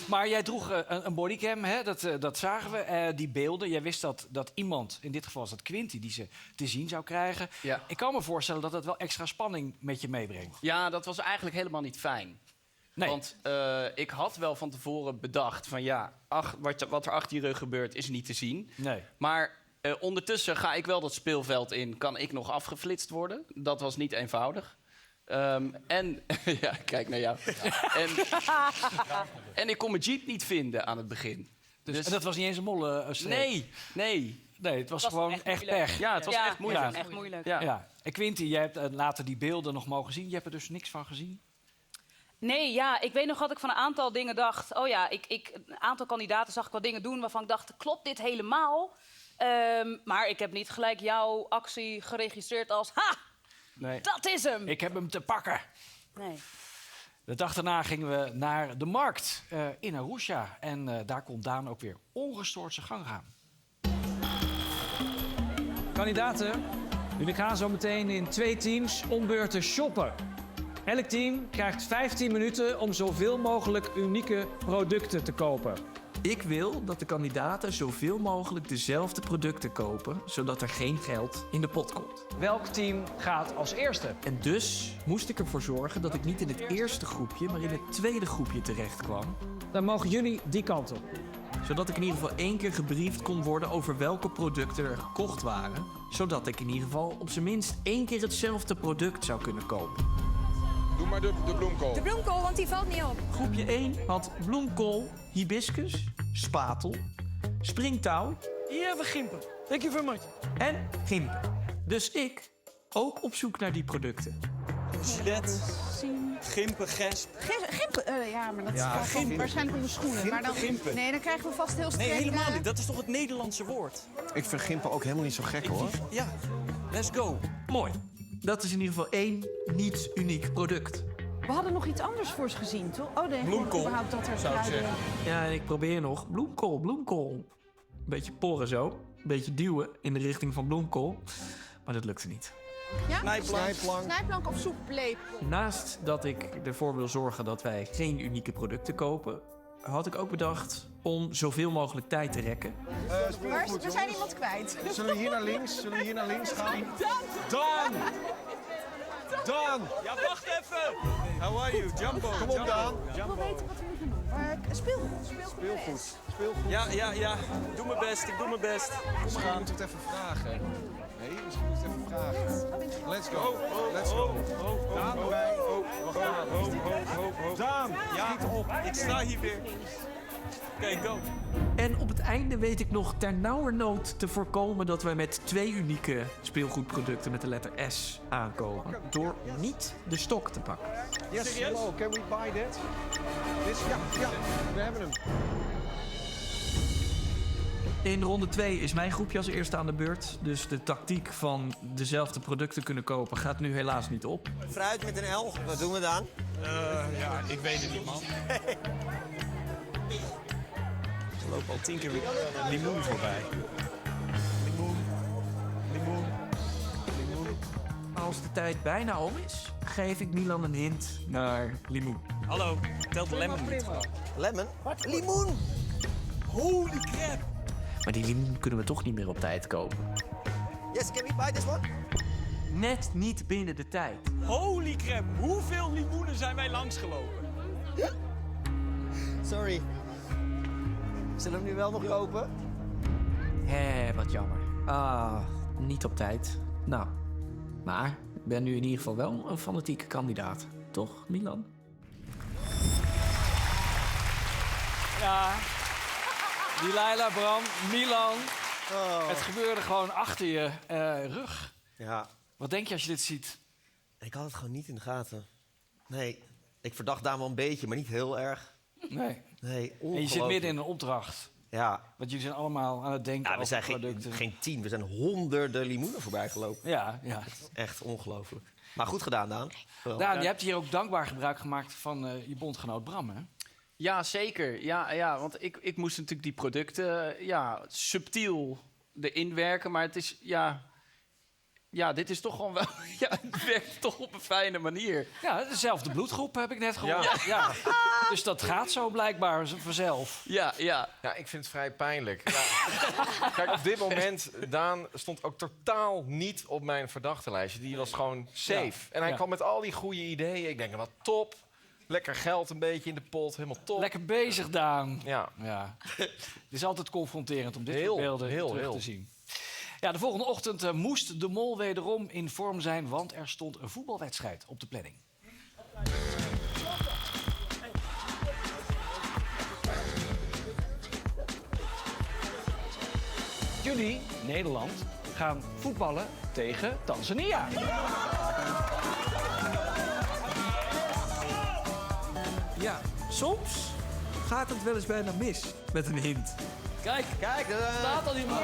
S1: Maar jij droeg een bodycam, hè? Dat zagen we. Die beelden. Jij wist dat iemand, in dit geval was dat Quinty, die ze te zien zou krijgen.
S5: Ja.
S1: Ik kan me voorstellen dat dat wel extra spanning met je meebrengt.
S5: Ja, dat was eigenlijk helemaal niet fijn.
S1: Nee.
S5: Want ik had wel van tevoren bedacht van ja, wat er achter je rug gebeurt is niet te zien.
S1: Nee.
S5: Maar ondertussen ga ik wel dat speelveld in. Kan ik nog afgeflitst worden? Dat was niet eenvoudig. En ja, kijk naar jou. En ik kon mijn jeep niet vinden aan het begin.
S1: Dus, en dat was niet eens een mollenstreek?
S5: Nee.
S1: Nee, het was gewoon echt pech.
S5: Ja, het was echt moeilijk.
S20: Echt moeilijk.
S5: Ja.
S1: Ja. En Quinty, jij hebt later die beelden nog mogen zien. Je hebt er dus niks van gezien?
S20: Nee, ja, ik weet nog dat ik van een aantal dingen dacht... Oh ja, een aantal kandidaten zag ik wel dingen doen waarvan ik dacht... Klopt dit helemaal? Maar ik heb niet gelijk jouw actie geregistreerd als... Ha!
S1: Nee.
S20: Dat is hem!
S1: Ik heb hem te pakken.
S20: Nee.
S1: De dag daarna gingen we naar de markt in Arusha. En daar kon Daan ook weer ongestoord zijn gang gaan.
S19: Kandidaten, jullie gaan zo meteen in 2 teams om beurten shoppen. Elk team krijgt 15 minuten om zoveel mogelijk unieke producten te kopen.
S12: Ik wil dat de kandidaten zoveel mogelijk dezelfde producten kopen, zodat er geen geld in de pot komt.
S19: Welk team gaat als eerste?
S12: En dus moest ik ervoor zorgen dat ik niet in het eerste groepje, maar in het tweede groepje terecht kwam.
S19: Dan mogen jullie die kant op.
S12: Zodat ik in ieder geval 1 keer gebriefd kon worden over welke producten er gekocht waren. Zodat ik in ieder geval op zijn minst 1 keer hetzelfde product zou kunnen kopen.
S4: Doe maar de bloemkool.
S13: De bloemkool, want die valt niet op.
S12: Groepje 1 had bloemkool, hibiscus, spatel, springtouw.
S22: Hier hebben we gimpen. Thank you very much.
S12: En gimpen. Dus ik ook op zoek naar die producten.
S22: Gilet, gimpen, gesp.
S13: Gimpen? Ja, maar dat is
S22: gimpen.
S13: waarschijnlijk onder schoenen. Maar dan,
S22: Gimpen.
S13: nee, dan krijgen we vast heel streng...
S22: Nee, helemaal niet. Dat is toch het Nederlandse woord?
S9: Ik vind gimpen ook helemaal niet zo gek, hoor.
S22: Ja, let's go.
S12: Mooi. Dat is in ieder geval 1 niet uniek product.
S13: We hadden nog iets anders voor ze gezien, toch? Oh, nee,
S12: Bloemkool,
S13: überhaupt dat er
S12: zou ik
S13: kruiden...
S12: Ja, en ik probeer nog bloemkool. Een beetje porren zo. Een beetje duwen in de richting van bloemkool. Maar dat lukte niet.
S13: Ja?
S9: Snijplank.
S13: Snijplank of soeplepel?
S12: Naast dat ik ervoor wil zorgen dat wij geen unieke producten kopen, had ik ook bedacht om zoveel mogelijk tijd te rekken.
S13: We zijn iemand kwijt.
S9: Zullen we hier naar links? Zullen we hier naar links gaan?
S22: Dan!
S9: Dan!
S22: Ja, wacht even! How are you? Jumbo.
S9: Kom op, Daan.
S13: Ik wil weten wat we moeten doen. Speelgoed.
S22: Ja. Doe mijn best, ik doe mijn best.
S9: Misschien moeten we het even vragen. Nee, misschien moeten we het even vragen. Let's go. Let's go. Daan erbij.
S22: Daan, schiet op. Ik sta hier weer. Oké, go.
S12: En op het einde weet ik nog ternauwernood te voorkomen dat wij met 2 unieke speelgoedproducten met de letter S aankomen. Door niet de stok te pakken.
S9: Yes, hello. Can we buy that? Ja, we hebben hem.
S12: In ronde 2 is mijn groepje als eerste aan de beurt. Dus de tactiek van dezelfde producten kunnen kopen gaat nu helaas niet op.
S2: Fruit met een L, wat doen we dan?
S22: Ja, ik weet het niet, man. We lopen al 10 keer weer limoen voorbij. Limoen.
S12: Als de tijd bijna om is, geef ik Milan een hint naar limoen.
S22: Hallo, telt de lemon niet.
S2: Lemon? Wat? Limoen!
S22: Holy crap!
S12: Maar die limoen kunnen we toch niet meer op tijd kopen.
S2: Yes, can we buy this one?
S12: Net niet binnen de tijd.
S22: Holy crap, hoeveel limoenen zijn wij langsgelopen?
S2: Sorry. Zullen we hem nu wel nog kopen?
S12: Hé, wat jammer. Niet op tijd. Nou, maar ik ben nu in ieder geval wel een fanatieke kandidaat. Toch, Milan?
S1: Ja, die Laila, Bram, Milan. Het gebeurde gewoon achter je rug.
S2: Ja.
S1: Wat denk je als je dit ziet?
S2: Ik had het gewoon niet in de gaten. Nee, ik verdacht daar wel een beetje, maar niet heel erg.
S1: Nee.
S2: Nee,
S1: En je zit midden in een opdracht.
S2: Ja.
S1: Want jullie zijn allemaal aan het denken
S2: Ja, we zijn
S1: over producten.
S2: geen 10, we zijn honderden limoenen voorbij gelopen.
S1: Ja.
S2: Echt ongelooflijk. Maar goed gedaan, Daan. Wel.
S1: Daan, je hebt hier ook dankbaar gebruik gemaakt van je bondgenoot Bram, hè?
S5: Ja, zeker. Ja, want ik moest natuurlijk die producten subtiel erin werken. Maar het is, dit is toch gewoon wel... Ja, het werkt toch op een fijne manier.
S1: Ja, dezelfde bloedgroep heb ik net gehoord. Ja. Dus dat gaat zo blijkbaar vanzelf.
S5: Ja.
S4: Ja, ik vind het vrij pijnlijk. Ja. Kijk, op dit moment, Daan stond ook totaal niet op mijn verdachtenlijstje. Die was gewoon safe.
S1: Ja.
S4: En hij kwam met al die goede ideeën. Ik denk, wat top. Lekker geld een beetje in de pot, helemaal top.
S1: Lekker bezig, Daan.
S4: Ja.
S1: Het is altijd confronterend om dit soort beelden terug te zien. Ja, de volgende ochtend moest de Mol wederom in vorm zijn, want er stond een voetbalwedstrijd op de planning. Jullie, Nederland, gaan voetballen tegen Tanzania.
S12: Ja, soms gaat het wel eens bijna mis met een hint.
S22: Kijk, staat al iemand.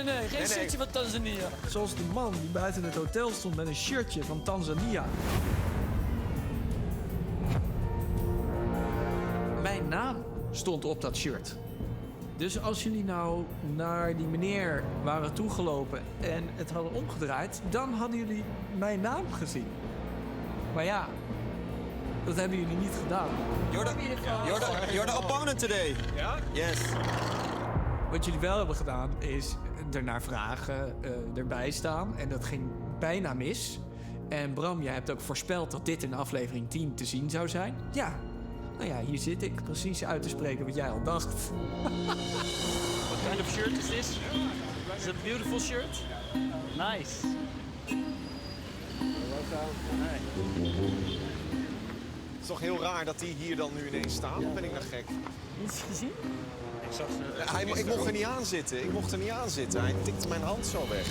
S22: Nee. Geen shirtje van Tanzania.
S12: Zoals de man die buiten het hotel stond met een shirtje van Tanzania. Mijn naam stond op dat shirt. Dus als jullie nou naar die meneer waren toegelopen en het hadden omgedraaid, dan hadden jullie mijn naam gezien. Maar ja, dat hebben jullie niet gedaan.
S6: You're the opponent today.
S12: Ja?
S6: Yes.
S12: Wat jullie wel hebben gedaan is ernaar vragen, erbij staan. En dat ging bijna mis. En Bram, jij hebt ook voorspeld dat dit in aflevering 10 te zien zou zijn. Ja, nou ja, hier zit ik precies uit te spreken wat jij al dacht.
S22: What kind of shirt is this? Is it a beautiful shirt? Nice.
S9: Het is toch heel raar dat die hier dan nu ineens staat? Of ben ik nou gek?
S22: Niets gezien? Ik zag
S9: Ik mocht er niet aan zitten. Ik mocht er niet aan zitten. Hij tikte mijn hand zo weg.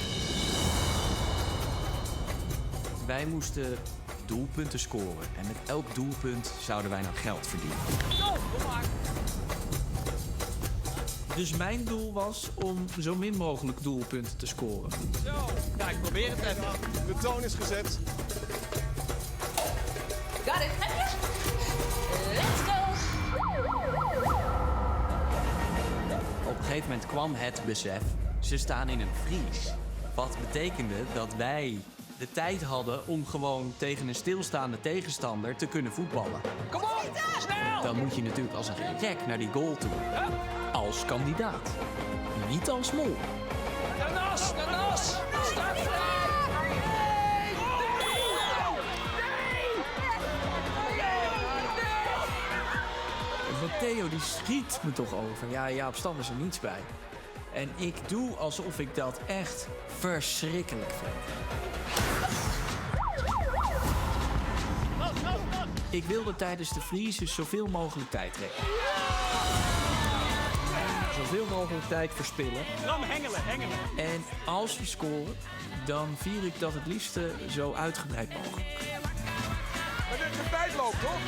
S10: Wij moesten doelpunten scoren. En met elk doelpunt zouden wij nou geld verdienen.
S12: Dus mijn doel was om zo min mogelijk doelpunten te scoren.
S22: Ja, ik probeer het even.
S9: De toon is gezet.
S7: Got it. Let's go.
S10: Op een gegeven moment kwam het besef, ze staan in een vries. Wat betekende dat wij de tijd hadden om gewoon tegen een stilstaande tegenstander te kunnen voetballen.
S22: Kom op, snel!
S10: Dan moet je natuurlijk als een gek naar die goal toe. Als kandidaat. Niet als mol.
S22: De nas! Start vrij!
S12: Theo die schiet me toch over. Ja, Jaap Stam is er niets bij. En ik doe alsof ik dat echt verschrikkelijk vind. Ik wilde tijdens de freezes zoveel mogelijk tijd trekken. Zoveel mogelijk tijd verspillen.
S22: Ram, hengelen.
S12: En als we scoren, dan vier ik dat het liefste zo uitgebreid mogelijk.
S9: Maar dit is de tijdloop, toch?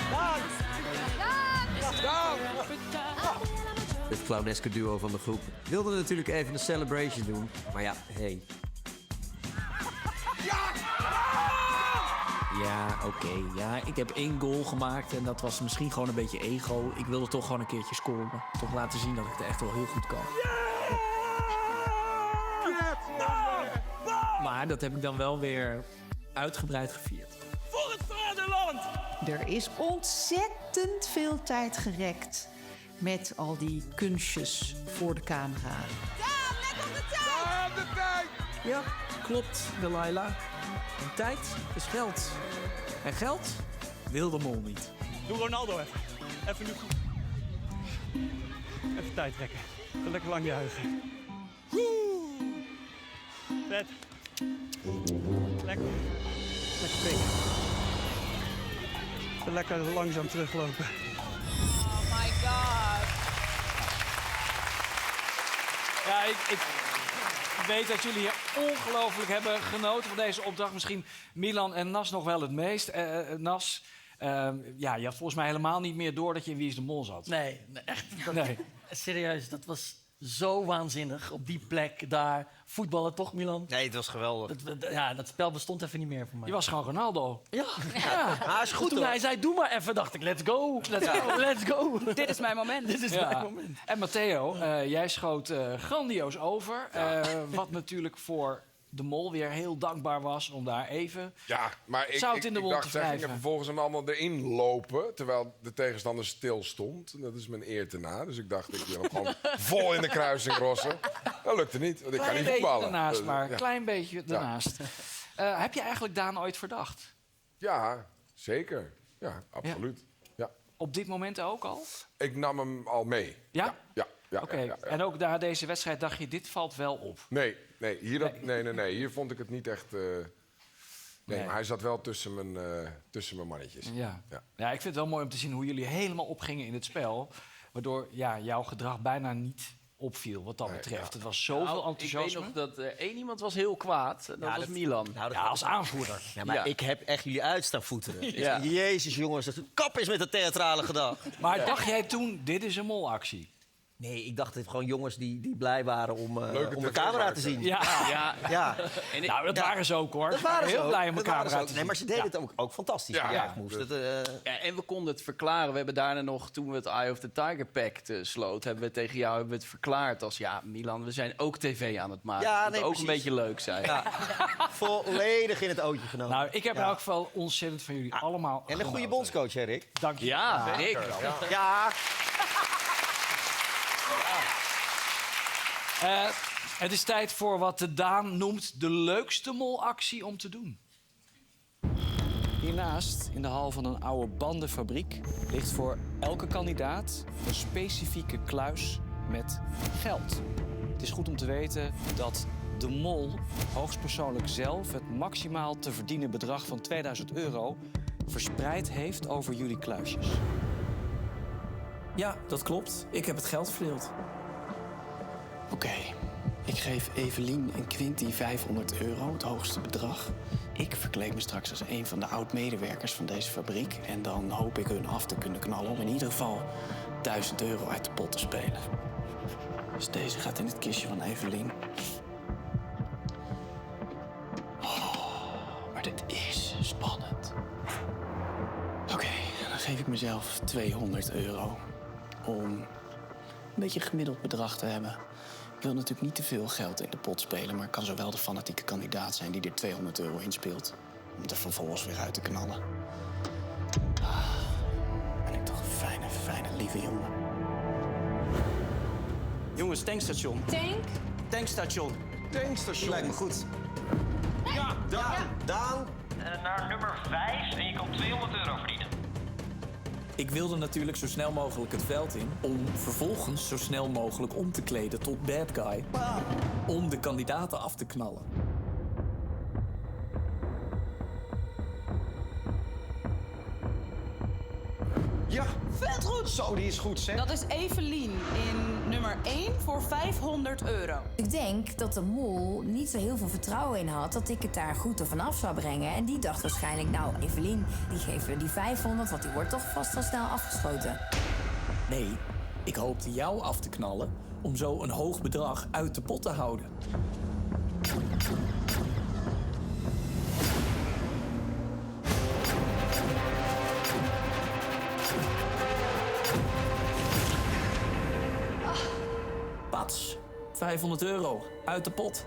S2: Het clowneske duo van de groep wilde natuurlijk even een celebration doen. Maar ja, hey.
S12: Ja, oké. Ja, ik heb 1 goal gemaakt en dat was misschien gewoon een beetje ego. Ik wilde toch gewoon een keertje scoren. Toch laten zien dat ik het echt wel heel goed kan. Maar dat heb ik dan wel weer uitgebreid gevierd.
S22: Voor het vaderland!
S21: Er is ontzettend veel tijd gerekt met al die kunstjes voor de camera.
S9: Daan, let op de tijd! Daan, de tijd!
S12: Ja, klopt, Delilah. En tijd is geld. En geld wil de mol niet.
S22: Doe Ronaldo even. Even nu goed. Even tijd trekken. Even lekker lang juichen. Vet. Lekker. Lekker pikken. Even lekker langzaam teruglopen.
S20: Oh my god.
S1: Ja, ik weet dat jullie hier ongelooflijk hebben genoten van deze opdracht. Misschien Milan en Nas nog wel het meest. Nas, ja, je had volgens mij helemaal niet meer door dat je in Wie is de Mol zat.
S22: Nee, echt.
S1: Nee.
S22: Serieus, dat was zo waanzinnig. Op die plek daar. Voetballen toch, Milan?
S2: Nee, het was geweldig.
S22: Dat spel bestond even niet meer voor mij.
S1: Je was gewoon Ronaldo.
S22: Ja.
S2: Maar is goed,
S22: Toen
S2: hoor.
S22: hij zei, doe maar even, dacht ik, let's go. Let's go.
S20: Dit is mijn moment.
S22: Dit is mijn moment.
S1: En Matteo, jij schoot grandioos over. Wat natuurlijk voor de Mol weer heel dankbaar was om daar even
S23: maar
S1: zout in de wond te
S23: dacht, zeg, ik
S1: wrijven.
S23: ga vervolgens hem allemaal erin lopen, terwijl de tegenstander stil stond. Dat is mijn eer te na. Dus ik dacht, ik wil hem gewoon vol in de kruising rossen. Dat lukte niet, want ik kan niet voetballen.
S1: Ernaast maar,
S23: Ja.
S1: klein beetje ernaast. Heb je eigenlijk Daan ooit verdacht?
S23: Ja, zeker. Ja, absoluut. Ja.
S1: Op dit moment ook al?
S23: Ik nam hem al mee.
S1: Ja?
S23: Ja.
S1: Oké,
S23: ja.
S1: en ook na deze wedstrijd dacht je, dit valt wel op?
S23: Nee. Hier vond ik het niet echt... Nee, maar hij zat wel tussen mijn mannetjes.
S1: Ja, ik vind het wel mooi om te zien hoe jullie helemaal opgingen in het spel. Waardoor jouw gedrag bijna niet opviel wat dat betreft. Het was zoveel enthousiasme.
S5: Ik weet nog dat één iemand was heel kwaad. Dat was Milan.
S1: Als aanvoerder.
S2: Ja, maar ik heb echt jullie uit staan voeteren.
S5: Ja.
S2: Jezus, jongens, dat kap is met de theatrale gedag.
S1: Maar dacht jij toen, dit is een molactie?
S2: Nee, ik dacht het gewoon jongens die blij waren om de
S23: tv
S2: camera
S23: maken.
S2: te zien.
S1: Ja. Nou, dat waren ze ook, hoor.
S2: Dat waren ze
S1: heel
S2: ook.
S1: blij om
S2: Dat
S1: elkaar
S2: waren ze
S1: te
S2: ook.
S1: zien.
S2: Nee, maar ze deden het ook fantastisch.
S23: Ja.
S5: Ja, en we konden het verklaren. We hebben daarna nog, toen we het Eye of the Tiger Pact sloot... hebben we tegen jou het verklaard als... ja, Milan, we zijn ook tv aan het maken.
S2: Ja,
S5: Het moet
S2: nee,
S5: ook
S2: precies.
S5: een beetje leuk zijn.
S2: Ja. Volledig in het ootje genomen.
S1: Nou, ik heb in elk geval ontzettend van jullie allemaal
S2: En een goede bondscoach, hè, Rick?
S1: Dank je.
S5: Ja, Rick.
S2: Ja.
S1: Het is tijd voor wat de Daan noemt de leukste molactie om te doen.
S8: Hiernaast, in de hal van een oude bandenfabriek, ligt voor elke kandidaat een specifieke kluis met geld. Het is goed om te weten dat de mol hoogstpersoonlijk zelf het maximaal te verdienen bedrag van €2000 verspreid heeft over jullie kluisjes.
S16: Ja, dat klopt. Ik heb het geld verdeeld.
S18: Oké, ik geef Evelien en Quinty €500, het hoogste bedrag. Ik verkleed me straks als een van de oud-medewerkers van deze fabriek. En dan hoop ik hun af te kunnen knallen om in ieder geval €1000 uit de pot te spelen. Dus deze gaat in het kistje van Evelien. Oh, maar dit is spannend. Oké, dan geef ik mezelf €200 om een beetje een gemiddeld bedrag te hebben. Ik wil natuurlijk niet te veel geld in de pot spelen, maar ik kan zo wel de fanatieke kandidaat zijn die er €200 inspeelt. Om het er vervolgens weer uit te knallen. Ben ik toch een fijne, lieve jongen.
S8: Jongens, tankstation.
S13: Tank?
S8: Tankstation.
S23: Tankstation.
S8: Lijkt me goed.
S2: Ja, Daan.
S11: Naar nummer 5 en je kan €200 verdienen.
S16: Ik wilde natuurlijk zo snel mogelijk het veld in... om vervolgens zo snel mogelijk om te kleden tot bad guy. Om de kandidaten af te knallen.
S6: Ja, vet goed. Zo, die is goed, zeg.
S20: Dat is Evelien in nummer 1 voor €500.
S15: Ik denk dat de mol niet zo heel veel vertrouwen in had dat ik het daar goed of vanaf zou brengen. En die dacht waarschijnlijk, nou, Evelien, die geeft we die 500, want die wordt toch vast wel snel afgeschoten.
S16: Nee, ik hoopte jou af te knallen om zo een hoog bedrag uit de pot te houden. Pats, €500 uit de pot.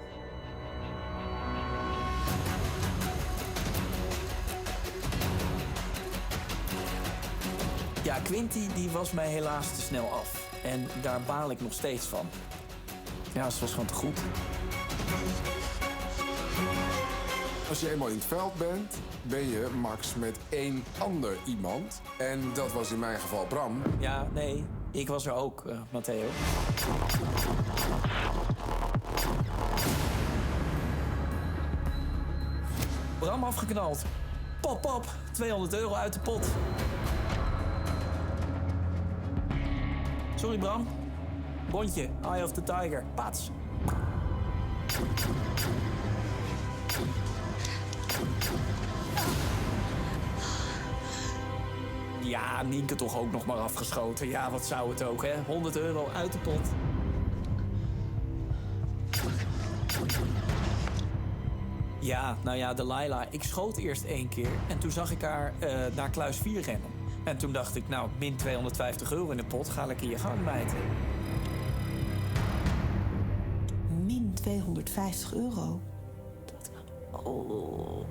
S16: Ja, Quinty die was mij helaas te snel af. En daar baal ik nog steeds van. Ja, ze was gewoon te goed.
S23: Als je eenmaal in het veld bent, ben je max met één ander iemand. En dat was in mijn geval Bram.
S16: Ja, nee, ik was er ook, Matteo. Bram afgeknald. Pop, pop, €200 uit de pot. Sorry, Bram. Bondje, Eye of the Tiger, pats. Ja, Nienke toch ook nog maar afgeschoten. Ja, wat zou het ook, hè? €100 uit de pot. Ja, nou ja, Delilah. Ik schoot eerst 1 keer en toen zag ik haar naar kluis 4 rennen. En toen dacht ik, nou, min €250 in de pot. Ga lekker je gang bijten.
S21: Min €250. Oh.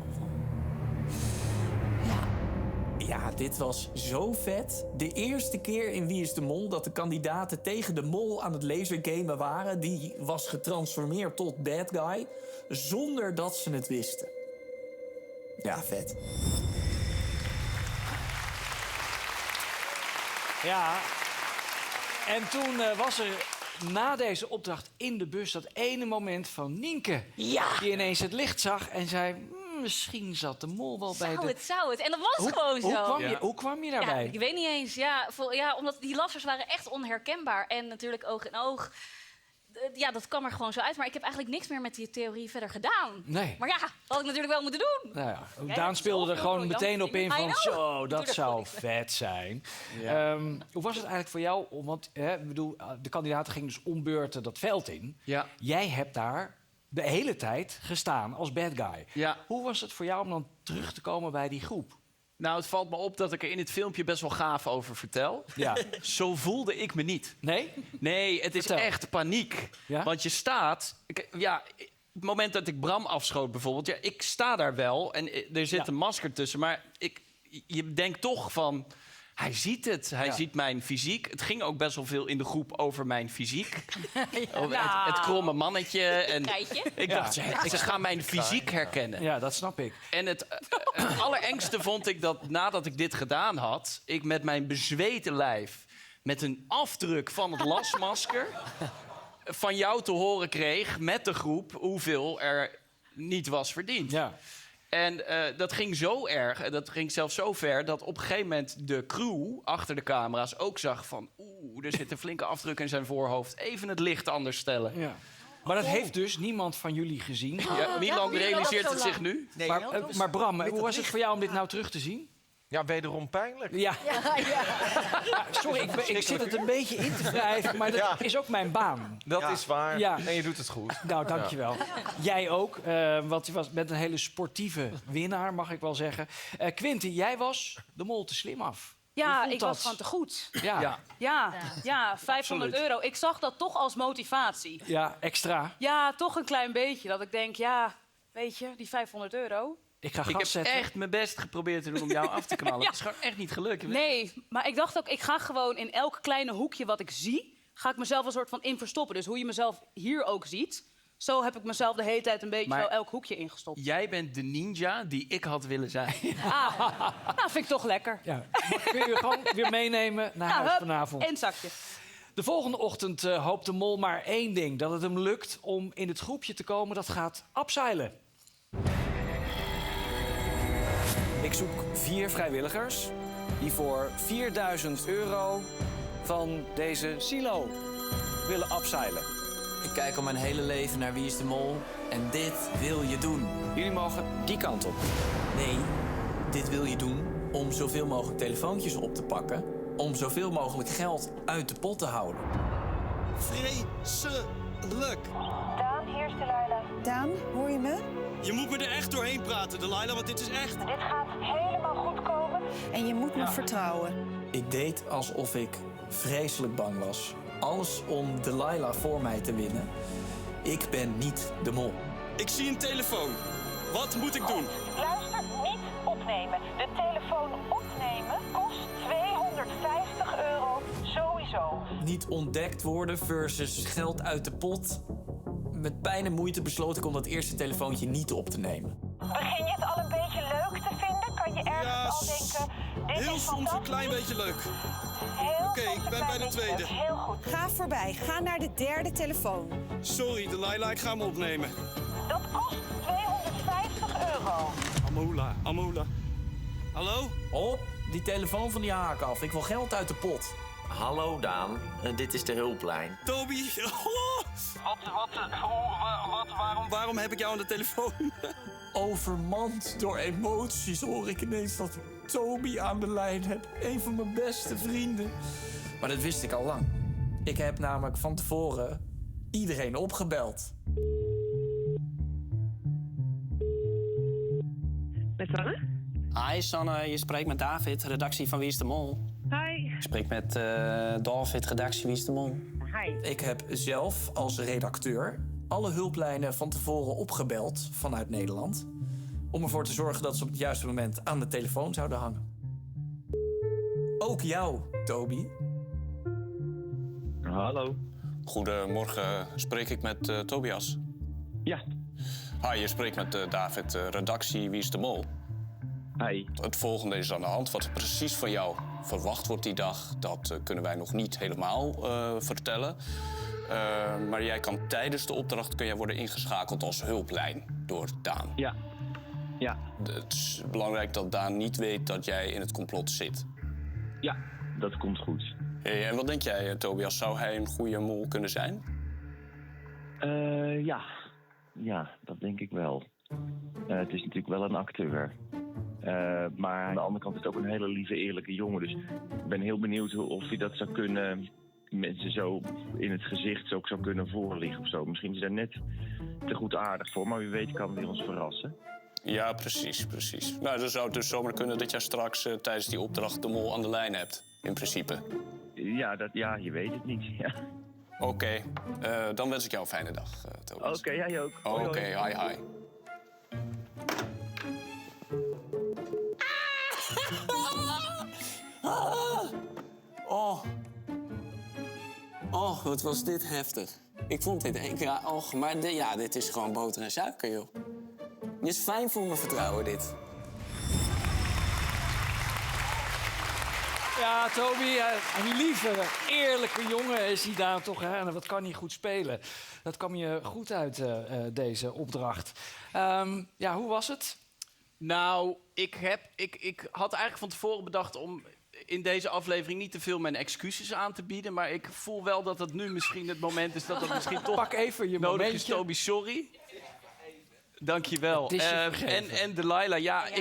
S16: Ja, dit was zo vet. De eerste keer in Wie is de Mol dat de kandidaten tegen de mol aan het lasergamen waren... die was getransformeerd tot bad guy, zonder dat ze het wisten. Ja, vet.
S1: Ja, en toen was er na deze opdracht in de bus dat ene moment van Nienke...
S7: Ja.
S1: Die ineens het licht zag en zei... misschien zat de mol wel bij de...
S7: Zou het. En dat was gewoon zo.
S1: Hoe kwam je daarbij?
S7: Ja, ik weet niet eens. Ja, omdat die lassers waren echt onherkenbaar. En natuurlijk oog in oog. ja, dat kwam er gewoon zo uit. Maar ik heb eigenlijk niks meer met die theorie verder gedaan.
S1: Nee.
S7: Maar ja, dat had ik natuurlijk wel moeten doen.
S1: Nou ja,
S7: Jij
S1: Daan
S7: hebt
S1: speelde er
S7: zoveel
S1: gewoon meteen op in
S7: briljante
S1: van...
S7: dingen. I know.
S1: zo,
S7: Doe
S1: dat
S7: er
S1: zou
S7: gewoon
S1: vet zijn.
S4: Ja.
S1: Hoe was het eigenlijk voor jou? Want ik bedoel, de kandidaten gingen dus om beurten dat veld in.
S5: Ja.
S1: Jij hebt daar de hele tijd gestaan als bad guy.
S5: Ja.
S1: Hoe was het voor jou om dan terug te komen bij die groep?
S5: Nou, het valt me op dat ik er in het filmpje best wel gaaf over vertel.
S1: Ja.
S5: Zo voelde ik me niet.
S1: Nee?
S5: Nee, het is echt paniek.
S1: Ja?
S5: Want je staat... Het moment dat ik Bram afschoot bijvoorbeeld... Ja, ik sta daar wel en er zit een masker tussen. Maar je denkt toch van... Hij ziet het. Hij ziet mijn fysiek. Het ging ook best wel veel in de groep over mijn fysiek. Het kromme mannetje. En ik dacht, ze gaan mijn fysiek herkennen.
S1: Ja, dat snap ik.
S5: En het allerengste vond ik dat nadat ik dit gedaan had... ik met mijn bezweten lijf, met een afdruk van het lasmasker... van jou te horen kreeg met de groep hoeveel er niet was verdiend.
S1: Ja.
S5: En dat ging zo erg, en dat ging zelfs zo ver... dat op een gegeven moment de crew achter de camera's ook zag van... er zit een flinke afdruk in zijn voorhoofd. Even het licht anders stellen.
S1: Ja. Maar dat heeft dus niemand van jullie gezien.
S5: Ja, wie lang realiseert het zich nu?
S1: Nee, maar Bram, hoe was het voor jou om dit nou terug te zien?
S4: Ja, wederom pijnlijk.
S1: Ja. Sorry, ik zit het een beetje in te wrijven, maar dat is ook mijn baan.
S4: Dat is waar.
S1: Ja.
S4: En je doet het goed.
S1: Nou, dankjewel. Jij ook, want je met een hele sportieve winnaar, mag ik wel zeggen. Quinty, jij was de mol te slim af.
S20: Ja, ik was gewoon te goed.
S1: Ja.
S20: 500 euro. Ik zag dat toch als motivatie.
S1: Ja, extra.
S20: Ja, toch een klein beetje. Dat ik denk, ja, weet je, die 500 euro...
S1: Ik
S5: heb echt mijn best geprobeerd te doen om jou af te knallen.
S20: Ja.
S5: Het is gewoon echt niet gelukt.
S20: Nee, maar ik dacht ook, ik ga gewoon in elk kleine hoekje wat ik zie... ga ik mezelf een soort van in verstoppen. Dus hoe je mezelf hier ook ziet... zo heb ik mezelf de hele tijd een beetje zo elk hoekje ingestopt.
S5: Jij bent de ninja die ik had willen zijn.
S20: Nou, vind ik toch lekker.
S1: Ja. Kun je gewoon weer meenemen naar huis vanavond?
S20: Eén zakje.
S1: De volgende ochtend hoopt de mol maar één ding. Dat het hem lukt om in het groepje te komen dat gaat upseilen. Ik zoek 4 vrijwilligers die voor €4.000 van deze silo willen upseilen.
S16: Ik kijk al mijn hele leven naar Wie is de Mol en dit wil je doen.
S1: Jullie mogen die kant op.
S16: Nee, dit wil je doen om zoveel mogelijk telefoontjes op te pakken... om zoveel mogelijk geld uit de pot te houden.
S3: Vreselijk.
S13: Daan, hier is Delilah. Daan, hoor je me?
S3: Je moet me er echt doorheen praten, Delilah, want dit is echt...
S13: Dit gaat helemaal goed komen. En je moet me vertrouwen.
S16: Ik deed alsof ik vreselijk bang was. Alles om Delilah voor mij te winnen. Ik ben niet de mol.
S3: Ik zie een telefoon. Wat moet ik doen?
S13: Luister, niet opnemen. De telefoon opnemen kost €250 sowieso.
S16: Niet ontdekt worden versus geld uit de pot. Met pijn en moeite besloot ik om dat eerste telefoontje niet op te nemen.
S13: Begin je het al een beetje leuk te vinden? Kan je ergens al denken... Dit
S3: Heel
S13: is
S3: soms een klein beetje leuk. Oké, ik ben bij de tweede.
S13: Heel goed. Ga voorbij. Ga naar de derde telefoon.
S3: Sorry, Delilah, ik ga hem opnemen.
S13: Dat kost €250.
S3: Amula. Hallo?
S16: Op, die telefoon van die haak af. Ik wil geld uit de pot.
S14: Hallo Daan, dit is de hulplijn.
S3: Toby. Waarom heb ik jou aan de telefoon?
S16: Overmand door emoties hoor ik ineens dat ik Toby aan de lijn heb. Een van mijn beste vrienden. Maar dat wist ik al lang. Ik heb namelijk van tevoren iedereen opgebeld.
S17: Met Sanne?
S22: Hi Sanne, je spreekt met David, redactie van Wie is de Mol.
S17: Hi.
S22: Je spreekt met David, redactie Wie is de Mol.
S17: Hi.
S16: Ik heb zelf als redacteur alle hulplijnen van tevoren opgebeld vanuit Nederland. Om ervoor te zorgen dat ze op het juiste moment aan de telefoon zouden hangen. Ook jou, Toby.
S24: Hallo. Goedemorgen, spreek ik met Tobias?
S17: Ja.
S24: Hi, je spreekt met David, redactie Wie is de Mol?
S17: Hi.
S24: Het volgende is aan de hand. Wat er precies van jou verwacht wordt die dag, dat kunnen wij nog niet helemaal vertellen. Maar jij kan tijdens de opdracht worden ingeschakeld als hulplijn door Daan.
S17: Ja.
S24: Het is belangrijk dat Daan niet weet dat jij in het complot zit.
S17: Ja, dat komt goed.
S24: Hey, en wat denk jij, Tobias? Zou hij een goede mol kunnen zijn?
S17: Ja, dat denk ik wel. Het is natuurlijk wel een acteur. Maar aan de andere kant is het ook een hele lieve, eerlijke jongen. Dus ik ben heel benieuwd of hij dat zou kunnen... mensen zo in het gezicht ook zou kunnen voorliggen of zo. Misschien is hij daar net te goed aardig voor, maar wie weet kan hij ons verrassen.
S24: Ja, precies. Nou, dan zou het dus zomaar kunnen dat jij straks tijdens die opdracht de mol aan de lijn hebt. In principe.
S17: Ja, je weet het niet. Ja.
S24: Oké, dan wens ik jou een fijne dag, Thomas.
S17: Oké, jij ook.
S24: Oké, hi.
S16: Oh, wat was dit heftig. Ik vond dit één keer... maar dit is gewoon boter en suiker, joh. Dit is fijn voor mijn vertrouwen, dit.
S1: Ja, Toby, een lieve, eerlijke jongen is hij daar toch. Hè? En wat kan hij goed spelen? Dat kwam je goed uit, deze opdracht. Hoe was het?
S5: Nou, ik had eigenlijk van tevoren bedacht om in deze aflevering niet te veel mijn excuses aan te bieden. Maar ik voel wel dat het nu misschien het moment is dat het misschien toch
S1: Pak even je
S5: nodig
S1: momentje.
S5: is. Toby, sorry. Dank je wel. En Delilah,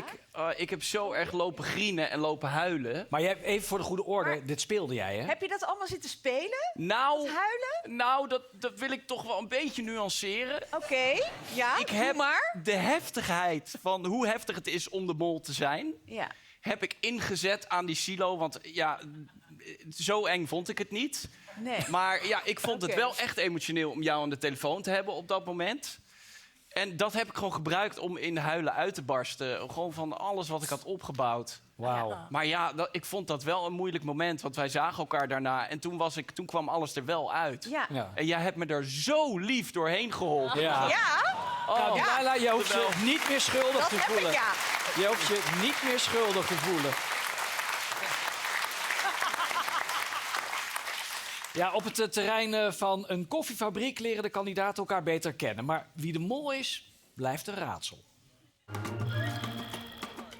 S5: ik heb zo erg lopen grienen en lopen huilen.
S1: Maar jij, even voor de goede orde, dit speelde jij, hè?
S13: Heb je dat allemaal zitten spelen?
S5: Nou,
S13: huilen?
S5: Nou, dat wil ik toch wel een beetje nuanceren.
S13: Oké, ja,
S5: ik heb de heftigheid van hoe heftig het is om de mol te zijn...
S13: Ja.
S5: heb ik ingezet aan die silo. Want ja, zo eng vond ik het niet.
S13: Nee.
S5: Maar ja, ik vond het wel echt emotioneel om jou aan de telefoon te hebben op dat moment. En dat heb ik gewoon gebruikt om in huilen uit te barsten. Gewoon van alles wat ik had opgebouwd.
S1: Wauw.
S5: Maar ja, ik vond dat wel een moeilijk moment. Want wij zagen elkaar daarna. En toen kwam alles er wel uit.
S13: Ja.
S1: Ja.
S5: En jij hebt me er zo lief doorheen geholpen.
S1: Ja. Nou, Delilah, je hoeft je niet meer schuldig
S13: Dat
S1: te
S13: heb
S1: voelen.
S13: ik, ja.
S1: Je hoeft je niet meer schuldig te voelen. Ja, op het terrein van een koffiefabriek leren de kandidaten elkaar beter kennen. Maar wie de mol is, blijft een raadsel.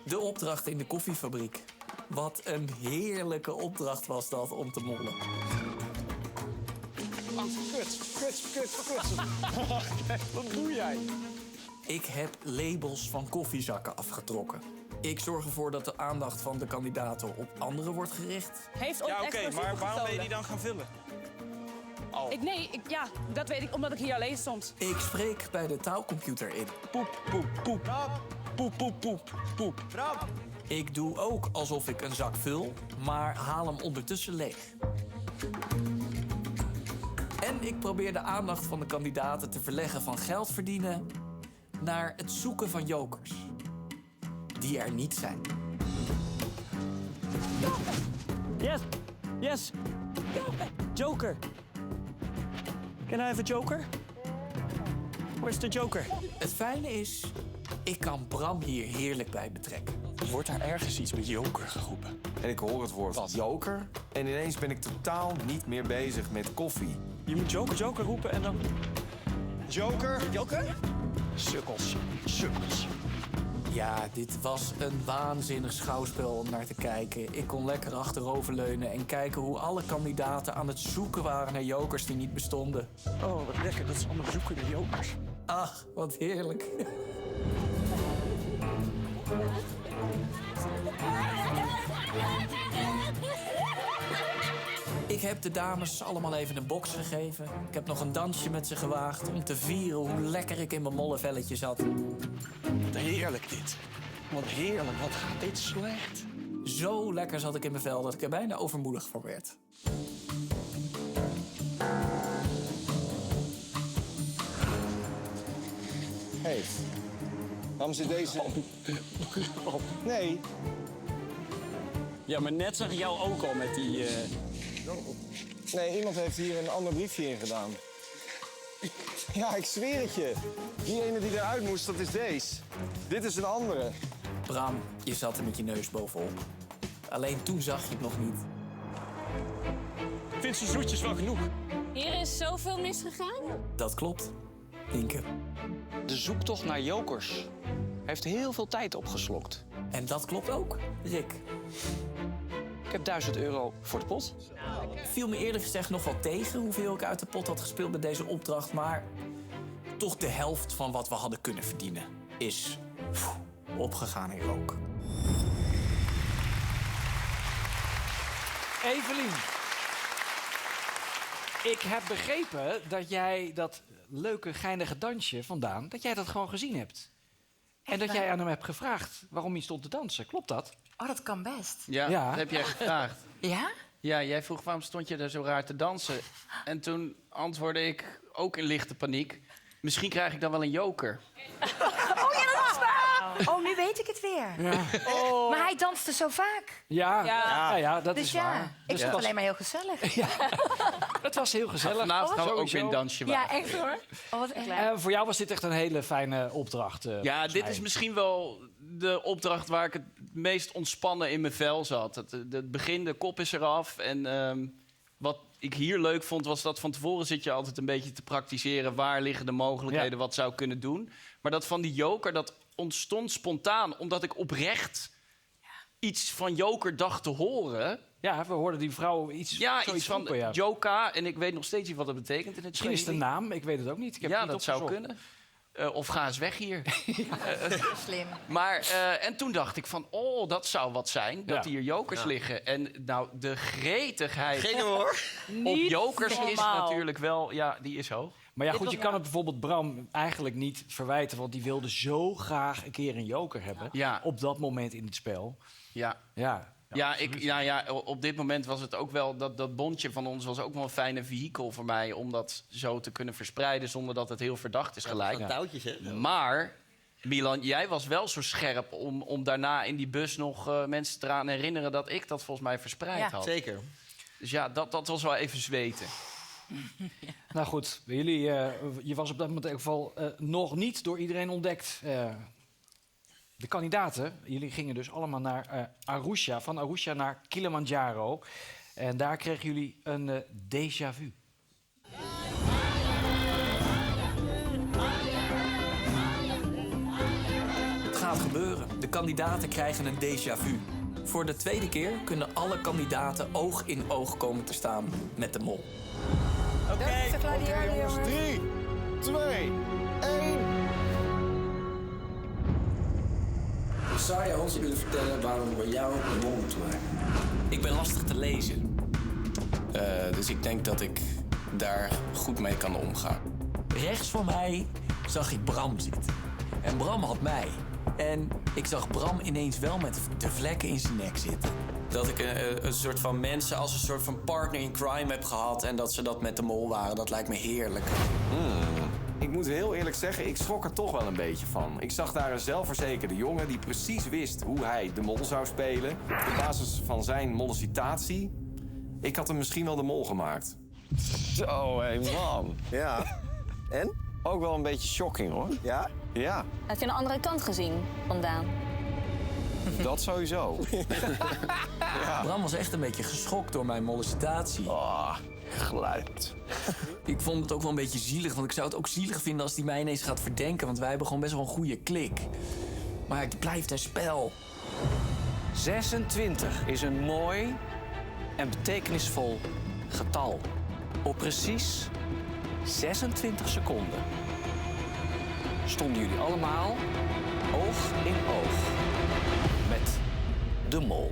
S16: De opdracht in de koffiefabriek. Wat een heerlijke opdracht was dat om te mollen.
S6: Kut. Wat doe jij?
S16: Ik heb labels van koffiezakken afgetrokken. Ik zorg ervoor dat de aandacht van de kandidaten op anderen wordt gericht.
S22: Heeft ooit
S24: maar waarom ben je die dan gaan vullen?
S22: Dat weet ik omdat ik hier alleen stond.
S16: Ik spreek bij de taalcomputer in. Poep. Ik doe ook alsof ik een zak vul, maar haal hem ondertussen leeg. En ik probeer de aandacht van de kandidaten te verleggen van geld verdienen naar het zoeken van jokers. Die er niet zijn.
S22: Yes. Joker. Can I have a joker? Where's the joker?
S16: Het fijne is, ik kan Bram hier heerlijk bij betrekken.
S18: Wordt daar ergens iets met joker geroepen?
S6: En ik hoor het woord joker. En ineens ben ik totaal niet meer bezig met koffie.
S22: Je moet joker roepen en dan...
S6: Joker?
S18: Sukkels.
S16: Ja, dit was een waanzinnig schouwspel om naar te kijken. Ik kon lekker achteroverleunen en kijken hoe alle kandidaten aan het zoeken waren naar jokers die niet bestonden.
S22: Oh, wat lekker. Dat is allemaal zoeken naar jokers.
S16: Ach, wat heerlijk. Ik heb de dames allemaal even een box gegeven. Ik heb nog een dansje met ze gewaagd om te vieren hoe lekker ik in mijn mollevelletje zat.
S18: Wat heerlijk dit. Wat heerlijk, wat gaat dit slecht.
S16: Zo lekker zat ik in mijn vel dat ik er bijna overmoedig voor werd.
S6: Hé, waarom zit deze... Nee.
S18: Ja, maar net zag ik jou ook al met die...
S6: Nee, iemand heeft hier een ander briefje in gedaan. Ja, ik zweer het je. Die ene die eruit moest, dat is deze. Dit is een andere.
S16: Bram, je zat er met je neus bovenop. Alleen toen zag je het nog niet.
S18: Ik vind ze zoetjes wel genoeg.
S7: Hier is zoveel misgegaan.
S16: Dat klopt, Inke.
S8: De zoektocht naar jokers heeft heel veel tijd opgeslokt.
S16: En dat klopt ook, Rick.
S8: Ik heb €1000 voor de pot.
S16: Viel me eerlijk gezegd nog wel tegen hoeveel ik uit de pot had gespeeld bij deze opdracht. Maar toch de helft van wat we hadden kunnen verdienen is opgegaan in rook.
S1: Evelien, ik heb begrepen dat jij dat leuke, geinige dansje van Daan, dat jij dat gewoon gezien hebt. En dat jij aan hem hebt gevraagd waarom hij stond te dansen. Klopt dat?
S9: Oh, dat kan best.
S5: Ja,
S1: Ja.
S5: dat heb jij gevraagd.
S9: Ja?
S5: Ja, jij vroeg waarom stond je daar zo raar te dansen. En toen antwoordde ik, ook in lichte paniek... misschien krijg ik dan wel een joker.
S9: Oh ja, dat is waar! Oh, nu weet ik het weer.
S1: Ja.
S9: Oh. Maar hij danste zo vaak.
S1: Ja, dat
S9: dus
S1: is
S9: ja,
S1: waar.
S9: ik
S1: Dus
S9: vond
S1: het
S9: het alleen maar heel gezellig.
S1: Het was heel gezellig.
S5: Vanavond gaan we ook
S1: Sowieso.
S5: weer een dansje
S9: Ja,
S5: maken.
S9: echt hoor. Oh, wat echt.
S1: Voor jou was dit echt een hele fijne opdracht.
S5: Ja,
S1: volgens
S5: dit
S1: mij.
S5: is misschien wel de opdracht waar ik het meest ontspannen in mijn vel zat. Het begin, de kop is eraf. En wat ik hier leuk vond, was dat van tevoren zit je altijd een beetje te praktiseren. Waar liggen de mogelijkheden, wat zou ik kunnen doen. Maar dat van die joker, dat ontstond spontaan. Omdat ik oprecht iets van joker dacht te horen.
S1: Ja, we hoorden die vrouw iets
S5: iets van
S1: roepen, ja.
S5: Joka. En ik weet nog steeds niet wat dat betekent in het
S1: Misschien is het een naam, ik weet het ook niet. Ik heb
S5: ja,
S1: het niet
S5: dat zou
S1: opgezocht.
S5: kunnen. Of ga eens weg hier.
S9: Slim.
S5: Maar, en toen dacht ik van, dat zou wat zijn. Dat hier jokers liggen. En nou, de gretigheid
S2: Ging hem, hoor.
S5: op jokers is
S9: normaal.
S5: natuurlijk wel... Ja, die is hoog.
S1: Maar ja,
S9: Dit
S1: goed, je
S9: was-
S1: kan het bijvoorbeeld Bram eigenlijk niet verwijten... want die wilde zo graag een keer een joker hebben...
S5: Ja.
S1: op dat moment in het spel.
S5: Ja.
S1: Ja,
S5: Op dit moment was het ook wel... Dat bondje van ons was ook wel een fijne vehikel voor mij... om dat zo te kunnen verspreiden zonder dat het heel verdacht is gelijk.
S2: Van touwtjes, hè?
S5: Maar, Milan, jij was wel zo scherp om daarna in die bus nog mensen te eraan herinneren... dat ik dat volgens mij verspreid had.
S2: Zeker.
S5: Dus ja, dat was wel even zweten.
S1: Nou goed, je was op dat moment in ieder geval nog niet door iedereen ontdekt. De kandidaten, jullie gingen dus allemaal naar Arusha. Van Arusha naar Kilimanjaro. En daar kregen jullie een déjà vu.
S16: Het gaat gebeuren. De kandidaten krijgen een déjà vu. Voor de tweede keer kunnen alle kandidaten oog in oog komen te staan met de mol.
S6: Oké, jongens. 3, 2, 1.
S16: Ik zou je ons willen vertellen waarom we jou een mol moeten maken. Ik ben lastig te lezen. Dus ik denk dat ik daar goed mee kan omgaan. Rechts van mij zag ik Bram zitten. En Bram had mij. En ik zag Bram ineens wel met de vlekken in zijn nek zitten. Dat ik een soort van mensen als een soort van partner in crime heb gehad... en dat ze dat met de mol waren, dat lijkt me heerlijk.
S6: Ik moet heel eerlijk zeggen, ik schrok er toch wel een beetje van. Ik zag daar een zelfverzekerde jongen die precies wist hoe hij de mol zou spelen. Op basis van zijn mollicitatie. Ik had hem misschien wel de mol gemaakt. Zo, hé man. Ja. En? Ook wel een beetje shocking, hoor. Ja? Ja,
S10: Heb je een andere kant gezien vandaan?
S6: dat sowieso.
S16: Bram was echt een beetje geschokt door mijn mollicitatie.
S6: Geluid.
S16: Ik vond het ook wel een beetje zielig, want ik zou het ook zielig vinden als hij mij ineens gaat verdenken, want wij hebben gewoon best wel een goede klik. Maar het blijft een spel.
S8: 26 is een mooi en betekenisvol getal. Op precies 26 seconden stonden jullie allemaal oog in oog met de mol.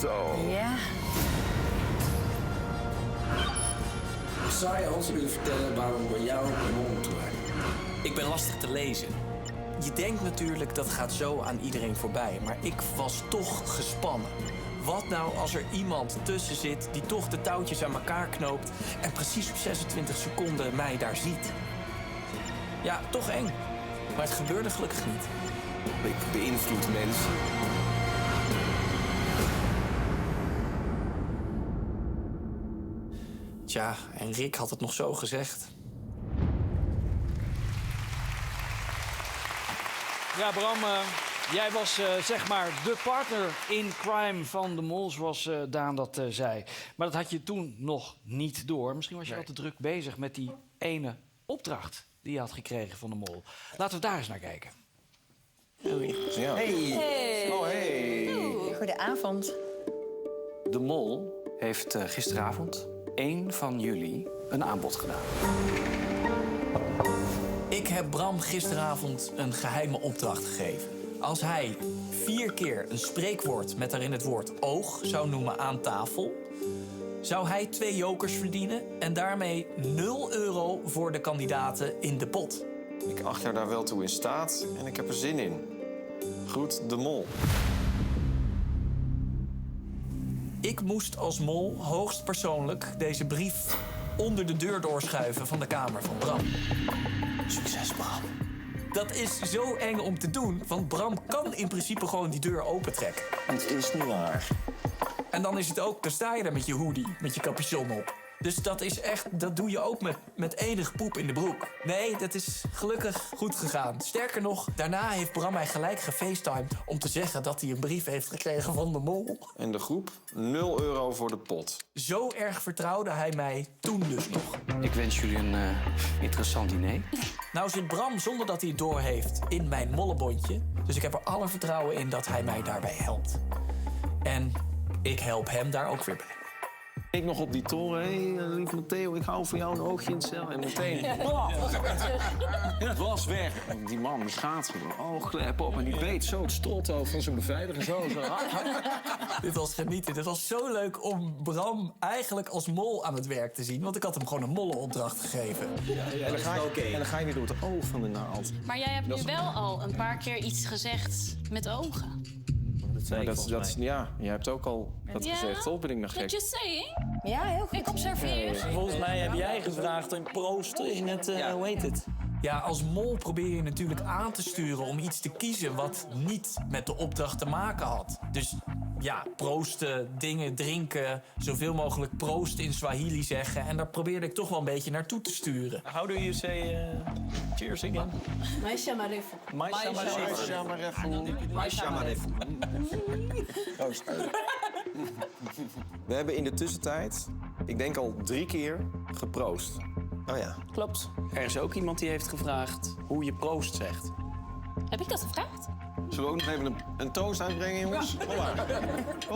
S6: Zo.
S9: Ja.
S16: Ik zou je ons willen vertellen waarom we jou een mol moeten maken. Ik ben lastig te lezen. Je denkt natuurlijk dat gaat zo aan iedereen voorbij, maar ik was toch gespannen. Wat nou als er iemand tussen zit die toch de touwtjes aan elkaar knoopt en precies op 26 seconden mij daar ziet? Ja, toch eng. Maar het gebeurde gelukkig niet.
S6: Ik beïnvloed mensen.
S16: Tja, en Rick had het nog zo gezegd.
S1: Ja, Bram, jij was zeg maar de partner in crime van de mol, zoals Daan dat zei. Maar dat had je toen nog niet door. Misschien was je al te druk bezig met die ene opdracht die je had gekregen van de mol. Laten we daar eens naar kijken.
S6: Ja.
S9: Hey.
S6: Oh, hey.
S9: Goedenavond.
S8: De mol heeft gisteravond één van jullie een aanbod gedaan.
S16: Ik heb Bram gisteravond een geheime opdracht gegeven. Als hij 4 keer een spreekwoord met daarin het woord oog zou noemen aan tafel, zou hij 2 jokers verdienen en daarmee €0 voor de kandidaten in de pot.
S11: Ik acht jou daar wel toe in staat en ik heb er zin in. Groet de mol.
S16: Ik moest als mol hoogstpersoonlijk deze brief onder de deur doorschuiven van de kamer van Bram. Succes, Bram. Dat is zo eng om te doen, want Bram kan in principe gewoon die deur opentrekken.
S11: Het is niet waar.
S16: En dan is het ook, dan sta je daar met je hoodie, met je capuchon op. Dus dat is echt, dat doe je ook met enig poep in de broek. Nee, dat is gelukkig goed gegaan. Sterker nog, daarna heeft Bram mij gelijk gefacetimed om te zeggen dat hij een brief heeft gekregen van de mol.
S11: En de groep? €0 voor de pot.
S16: Zo erg vertrouwde hij mij toen dus nog.
S8: Ik wens jullie een interessant diner.
S16: Nou zit Bram, zonder dat hij het doorheeft, in mijn mollebondje. Dus ik heb er alle vertrouwen in dat hij mij daarbij helpt. En ik help hem daar ook weer bij.
S11: Ik nog op die toren. Hé, lieve Matteo, ik hou van jou een oogje in het cel. En meteen... Het was weg. Die man, die schaatsen. Oogklep op. En die beet zo het strothoofd van zijn beveiliger. Zo.
S16: Dit was genieten. Dit was zo leuk om Bram eigenlijk als mol aan het werk te zien. Want ik had hem gewoon een mollenopdracht gegeven.
S11: En dan ga je weer door het oog van de naald.
S7: Maar jij hebt nu wel al een paar keer iets gezegd met ogen.
S11: Ja, jij hebt ook al dat gezegd, toch? Ben ik nog gek?
S7: Just saying.
S9: Ja, heel goed.
S7: Ik observeer.
S22: Volgens mij heb jij gevraagd een proost in het, hoe heet het?
S16: Ja, als mol probeer je natuurlijk aan te sturen om iets te kiezen wat niet met de opdracht te maken had. Dus ja, proosten, dingen drinken, zoveel mogelijk proost in Swahili zeggen. En daar probeerde ik toch wel een beetje naartoe te sturen.
S22: How do you say cheers again?
S9: Maisha marefu.
S22: Maisha marefu.
S11: We hebben in de tussentijd, ik denk al 3 keer, geproost. Oh ja.
S22: Klopt. Er is ook iemand die heeft gevraagd hoe je proost zegt.
S7: Heb ik dat gevraagd?
S11: Zullen we ook nog even een toast uitbrengen, jongens? Kom maar.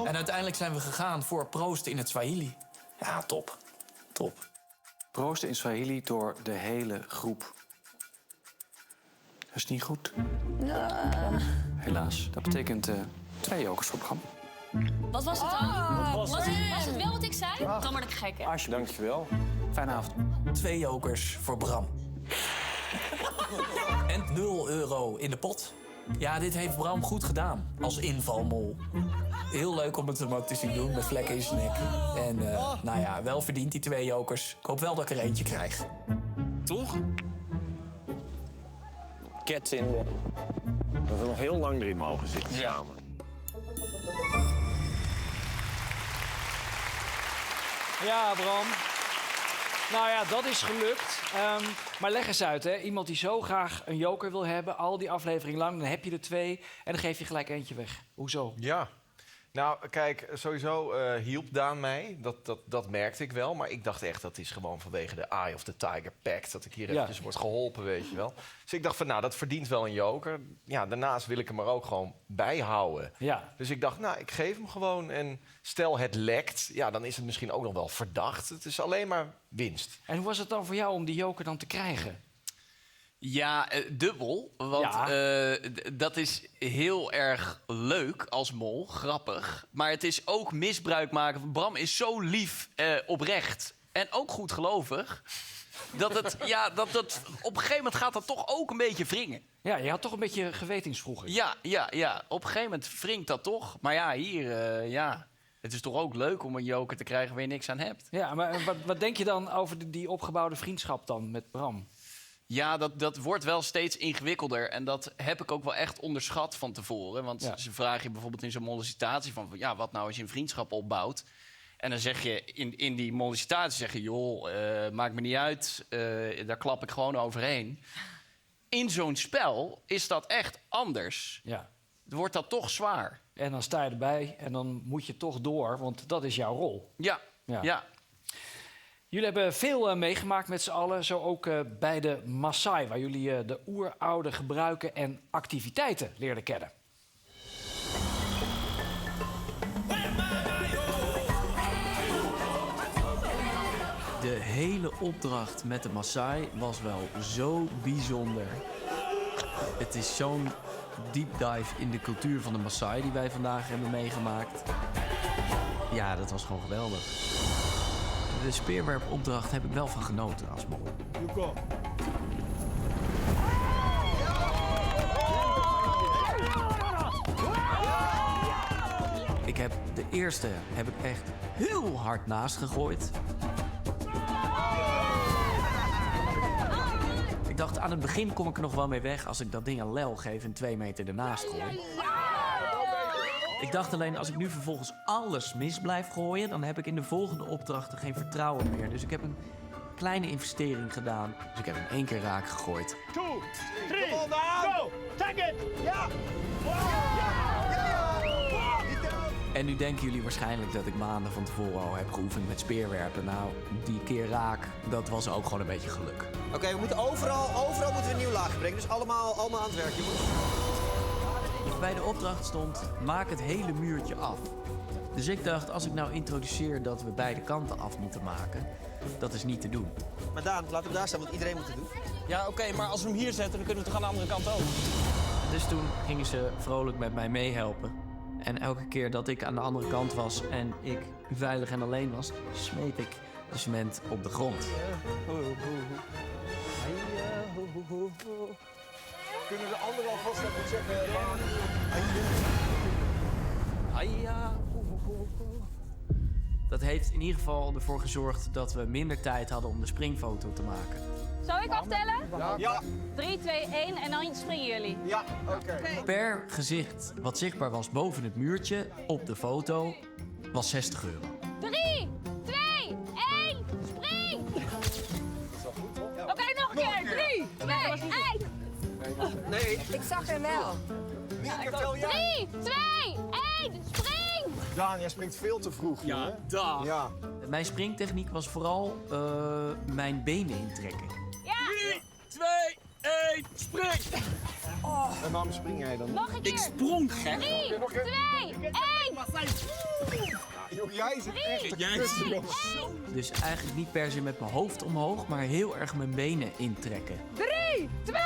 S16: En uiteindelijk zijn we gegaan voor proosten in het Swahili. Ja, top. Top.
S8: Proosten in Swahili door de hele groep. Dat is niet goed. Helaas. Dat betekent 2 jokers voor Bram.
S7: Wat was het dan? Was het wel wat ik zei? Dan word ik gek, hè?
S11: Dankjewel.
S8: Fijne avond.
S16: 2 jokers voor Bram. En €0 in de pot. Ja, dit heeft Bram goed gedaan als invalmol. Heel leuk om het hem ook te zien doen met vlekken in zijn nek. En nou ja, wel verdient die 2 jokers. Ik hoop wel dat ik er eentje krijg.
S11: Toch? Cats in. Dat we nog heel lang erin mogen zitten samen.
S1: Ja, Bram. Nou ja, dat is gelukt. Maar leg eens uit, hè. Iemand die zo graag een joker wil hebben, al die aflevering lang, dan heb je er 2 en dan geef je gelijk eentje weg. Hoezo?
S4: Ja. Nou, kijk, sowieso hielp Daan mij. Dat merkte ik wel. Maar ik dacht echt, dat is gewoon vanwege de Eye of the Tiger Pact. Dat ik hier eventjes word geholpen, weet je wel. Dus ik dacht van, nou, dat verdient wel een joker. Ja, daarnaast wil ik hem er ook gewoon bij houden.
S1: Ja.
S4: Dus ik dacht, nou, ik geef hem gewoon. En stel het lekt, ja, dan is het misschien ook nog wel verdacht. Het is alleen maar winst.
S1: En hoe was het dan voor jou om die joker dan te krijgen?
S5: Ja, dubbel. Want dat is heel erg leuk als mol, grappig. Maar het is ook misbruik maken. Bram is zo lief, oprecht en ook goed gelovig. Dat het, dat op een gegeven moment gaat dat toch ook een beetje wringen.
S1: Ja, je had toch een beetje gewetensvroeging.
S5: Ja. Op een gegeven moment wringt dat toch. Maar ja, hier, het is toch ook leuk om een joker te krijgen waar je niks aan hebt.
S1: Ja, maar wat denk je dan over die opgebouwde vriendschap dan met Bram?
S5: Ja, dat wordt wel steeds ingewikkelder. En dat heb ik ook wel echt onderschat van tevoren. Want ze vragen je bijvoorbeeld in zo'n mollicitatie van... ja, wat nou als je een vriendschap opbouwt? En dan zeg je in die mollicitatie... zeg je, joh, maakt me niet uit. Daar klap ik gewoon overheen. In zo'n spel is dat echt anders.
S1: Ja.
S5: Wordt dat toch zwaar.
S1: En dan sta je erbij en dan moet je toch door. Want dat is jouw rol.
S5: Ja.
S1: Jullie hebben veel meegemaakt met z'n allen. Zo ook bij de Maasai, waar jullie de oeroude gebruiken en activiteiten leerden kennen.
S16: De hele opdracht met de Maasai was wel zo bijzonder. Het is zo'n deep dive in de cultuur van de Maasai die wij vandaag hebben meegemaakt. Ja, dat was gewoon geweldig. De speerwerpopdracht heb ik wel van genoten als mol. Ik heb de eerste heb ik echt heel hard naast gegooid. Ik dacht, aan het begin kom ik er nog wel mee weg als ik dat ding een lel geef en 2 meter ernaast gooi. Ik dacht alleen, als ik nu vervolgens alles mis blijf gooien, dan heb ik in de volgende opdrachten geen vertrouwen meer. Dus ik heb een kleine investering gedaan. Dus ik heb hem 1 keer raak gegooid.
S12: 2, 3, go! Take it! Ja!
S16: En nu denken jullie waarschijnlijk dat ik maanden van tevoren al heb geoefend met speerwerpen. Nou, die keer raak, dat was ook gewoon een beetje geluk.
S2: Oké, we moeten overal moeten we een nieuw laagje brengen. Dus allemaal aan het werk, jongens.
S16: Bij de opdracht stond, maak het hele muurtje af. Dus ik dacht, als ik nou introduceer dat we beide kanten af moeten maken, dat is niet te doen.
S2: Maar Daan, laten we daar staan, want iedereen moet het doen.
S24: Ja, oké, maar als we hem hier zetten, dan kunnen we toch aan de andere kant ook.
S16: Dus toen gingen ze vrolijk met mij meehelpen. En elke keer dat ik aan de andere kant was en ik veilig en alleen was, smeet ik de cement op de grond.
S4: Kunnen de anderen alvast even zeggen?
S16: Dat heeft in ieder geval ervoor gezorgd dat we minder tijd hadden om de springfoto te maken.
S7: Zou ik aftellen?
S4: Ja.
S7: 3, 2, 1 en dan springen jullie.
S4: Ja, oké.
S16: Per gezicht wat zichtbaar was boven het muurtje op de foto was 60 euro.
S7: 3, 2, 1, spring! Oké, nog een keer. 3, 2, 1.
S2: Nee.
S9: Ik zag hem wel.
S7: 3, 2, 1, spring!
S4: Daan, jij springt veel te vroeg.
S16: Ja,
S4: Daan. Ja.
S16: Mijn springtechniek was vooral mijn benen intrekken.
S7: 3,
S24: 2, 1, spring!
S4: En waarom spring jij dan?
S7: Nog een keer.
S24: Ik sprong, gek.
S7: 3, 2, 1.
S4: Joh, jij zit echt
S24: Jij
S16: Dus eigenlijk niet per se met mijn hoofd omhoog, maar heel erg mijn benen intrekken.
S13: 3, 2,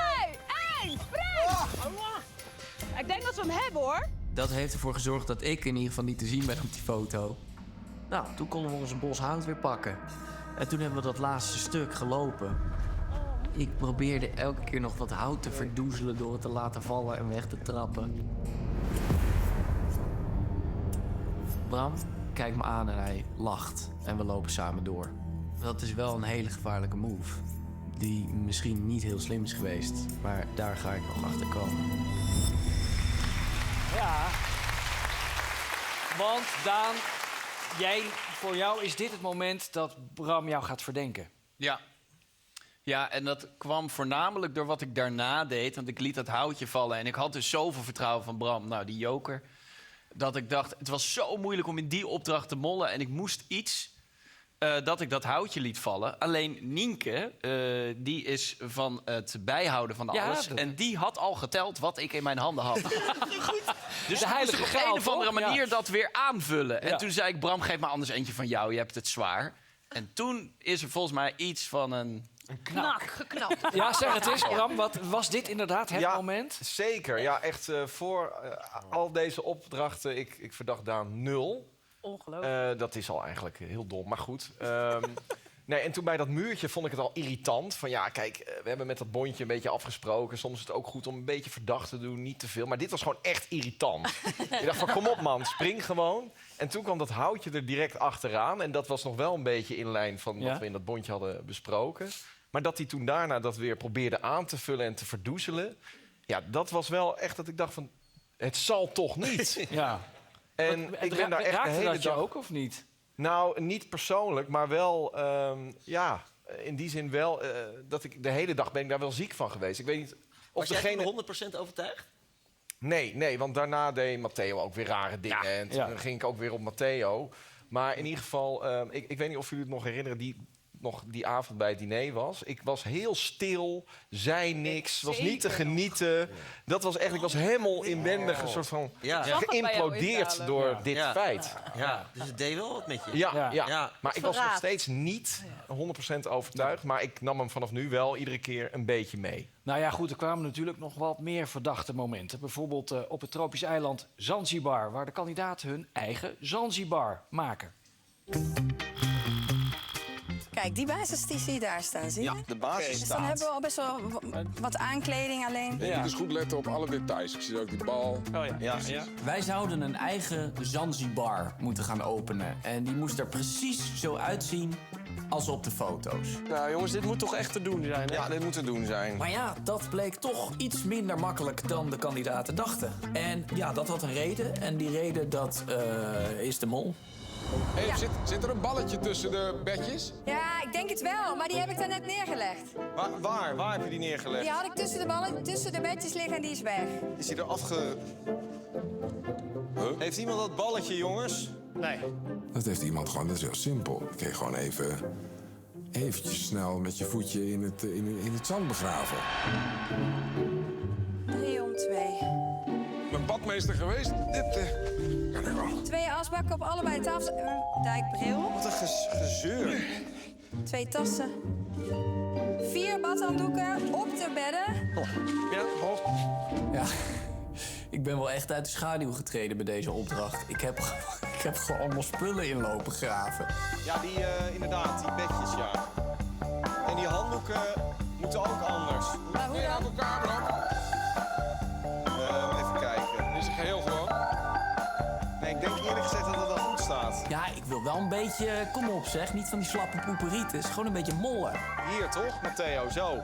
S13: 1, spring! Ik denk dat we hem hebben, hoor.
S16: Dat heeft ervoor gezorgd dat ik in ieder geval niet te zien ben op die foto. Nou, toen konden we ons bos hout weer pakken. En toen hebben we dat laatste stuk gelopen. Ik probeerde elke keer nog wat hout te verdoezelen door het te laten vallen en weg te trappen. Bram kijkt me aan en hij lacht. En we lopen samen door. Dat is wel een hele gevaarlijke move. Die misschien niet heel slim is geweest, maar daar ga ik nog achter komen.
S1: Ja. Want Daan, voor jou is dit het moment dat Bram jou gaat verdenken.
S5: Ja. Ja, en dat kwam voornamelijk door wat ik daarna deed. Want ik liet dat houtje vallen. En ik had dus zoveel vertrouwen van Bram, nou, die joker. Dat ik dacht, het was zo moeilijk om in die opdracht te mollen. En ik moest iets dat ik dat houtje liet vallen. Alleen Nienke, die is van het bijhouden van alles.
S1: Ja,
S5: En die had al geteld wat ik in mijn handen had. Dus
S1: de heilige
S5: op
S1: graal,
S5: een of andere
S1: toch?
S5: manier
S1: Ja.
S5: dat weer aanvullen. En
S1: Ja.
S5: toen zei ik, Bram, geef me anders eentje van jou. Je hebt het zwaar. En toen is er volgens mij iets van een...
S20: Geknapt.
S1: Ja, zeg het eens, Bram. Was dit inderdaad het
S4: Ja,
S1: moment?
S4: Zeker. Ja, echt voor al deze opdrachten, ik verdacht Daan 0.
S20: Ongelooflijk.
S4: Dat is al eigenlijk heel dom, maar goed. Nee, en toen bij dat muurtje vond ik het al irritant. Van ja, kijk, we hebben met dat bondje een beetje afgesproken. Soms is het ook goed om een beetje verdacht te doen, niet te veel. Maar dit was gewoon echt irritant. Ik dacht van, kom op man, spring gewoon. En toen kwam dat houtje er direct achteraan. En dat was nog wel een beetje in lijn van wat we in dat bondje hadden besproken. Maar dat hij toen daarna dat weer probeerde aan te vullen en te verdoezelen. Ja, dat was wel echt dat ik dacht van, het zal toch niet.
S1: Ja.
S4: En ik ben daar echt de
S1: raakte
S4: hele
S1: dat je
S4: dag...
S1: ook, of niet?
S4: Nou, niet persoonlijk, maar wel, in die zin wel, dat ik de hele dag ben ik daar wel ziek van geweest. Ik weet niet of
S2: Was jij
S4: degene...
S2: toen 100% overtuigd?
S4: Nee, want daarna deed Matteo ook weer rare dingen.
S1: Ja,
S4: En toen ging ik ook weer op Matteo. Maar in ieder geval, ik weet niet of jullie het nog herinneren, nog die avond bij het diner was. Ik was heel stil, zei niks, was niet te genieten. Dat was echt, ik was helemaal inwendig een soort van geïmplodeerd door dit feit.
S2: Ja, dus het deed wel wat met je.
S4: Ja. Maar ik was nog steeds niet 100% overtuigd. Maar ik nam hem vanaf nu wel iedere keer een beetje mee.
S1: Nou ja, goed, er kwamen natuurlijk nog wat meer verdachte momenten. Bijvoorbeeld op het tropisch eiland Zanzibar, waar de kandidaten hun eigen Zanzibar maken.
S9: Kijk, die basis die zie je daar staan, zie je?
S11: Ja, de basis
S9: Dus dan
S11: staat.
S9: hebben we al best wel wat aankleding alleen.
S11: Je moet dus goed letten op alle details. Ik zie ook die bal.
S15: Wij zouden een eigen Zanzibar moeten gaan openen. En die moest er precies zo uitzien als op de foto's.
S6: Nou jongens, dit moet toch echt te doen zijn, hè? Ja, dit moet te doen zijn.
S15: Maar ja, dat bleek toch iets minder makkelijk dan de kandidaten dachten. En ja, dat had een reden. En die reden, dat is de mol.
S11: Hey, zit er een balletje tussen de bedjes?
S9: Ja, ik denk het wel, maar die heb ik daar net neergelegd.
S6: Waar heb je die neergelegd?
S9: Die had ik tussen de bedjes liggen en die is weg.
S6: Is die er afge... Heeft iemand dat balletje, jongens? Nee.
S11: Dat heeft iemand gewoon, dat is heel simpel. Dan kun je gewoon eventjes snel met je voetje in het zand begraven.
S9: 3 om 2.
S11: Mijn badmeester geweest. Dit kan ik wel.
S9: 2 asbakken op allebei de tafels. Dijkbril.
S6: Wat een gezeur.
S9: 2 tassen. 4 badhanddoeken op de bedden.
S15: Ja, ik ben wel echt uit de schaduw getreden bij deze opdracht. Ik heb gewoon allemaal spullen in lopen graven.
S6: Ja, inderdaad, die bedjes, ja. En die handdoeken moeten ook anders.
S9: Maar hoe dan?
S11: elkaar, Bram.
S6: Even kijken.
S11: Is het geheel gewoon?
S6: Nee, ik denk eerlijk gezegd dat het wel goed staat.
S15: Ja, ik wil wel een beetje, kom op zeg, niet van die slappe poeperitis. Gewoon een beetje mollen.
S6: Hier, toch, Matteo? Zo.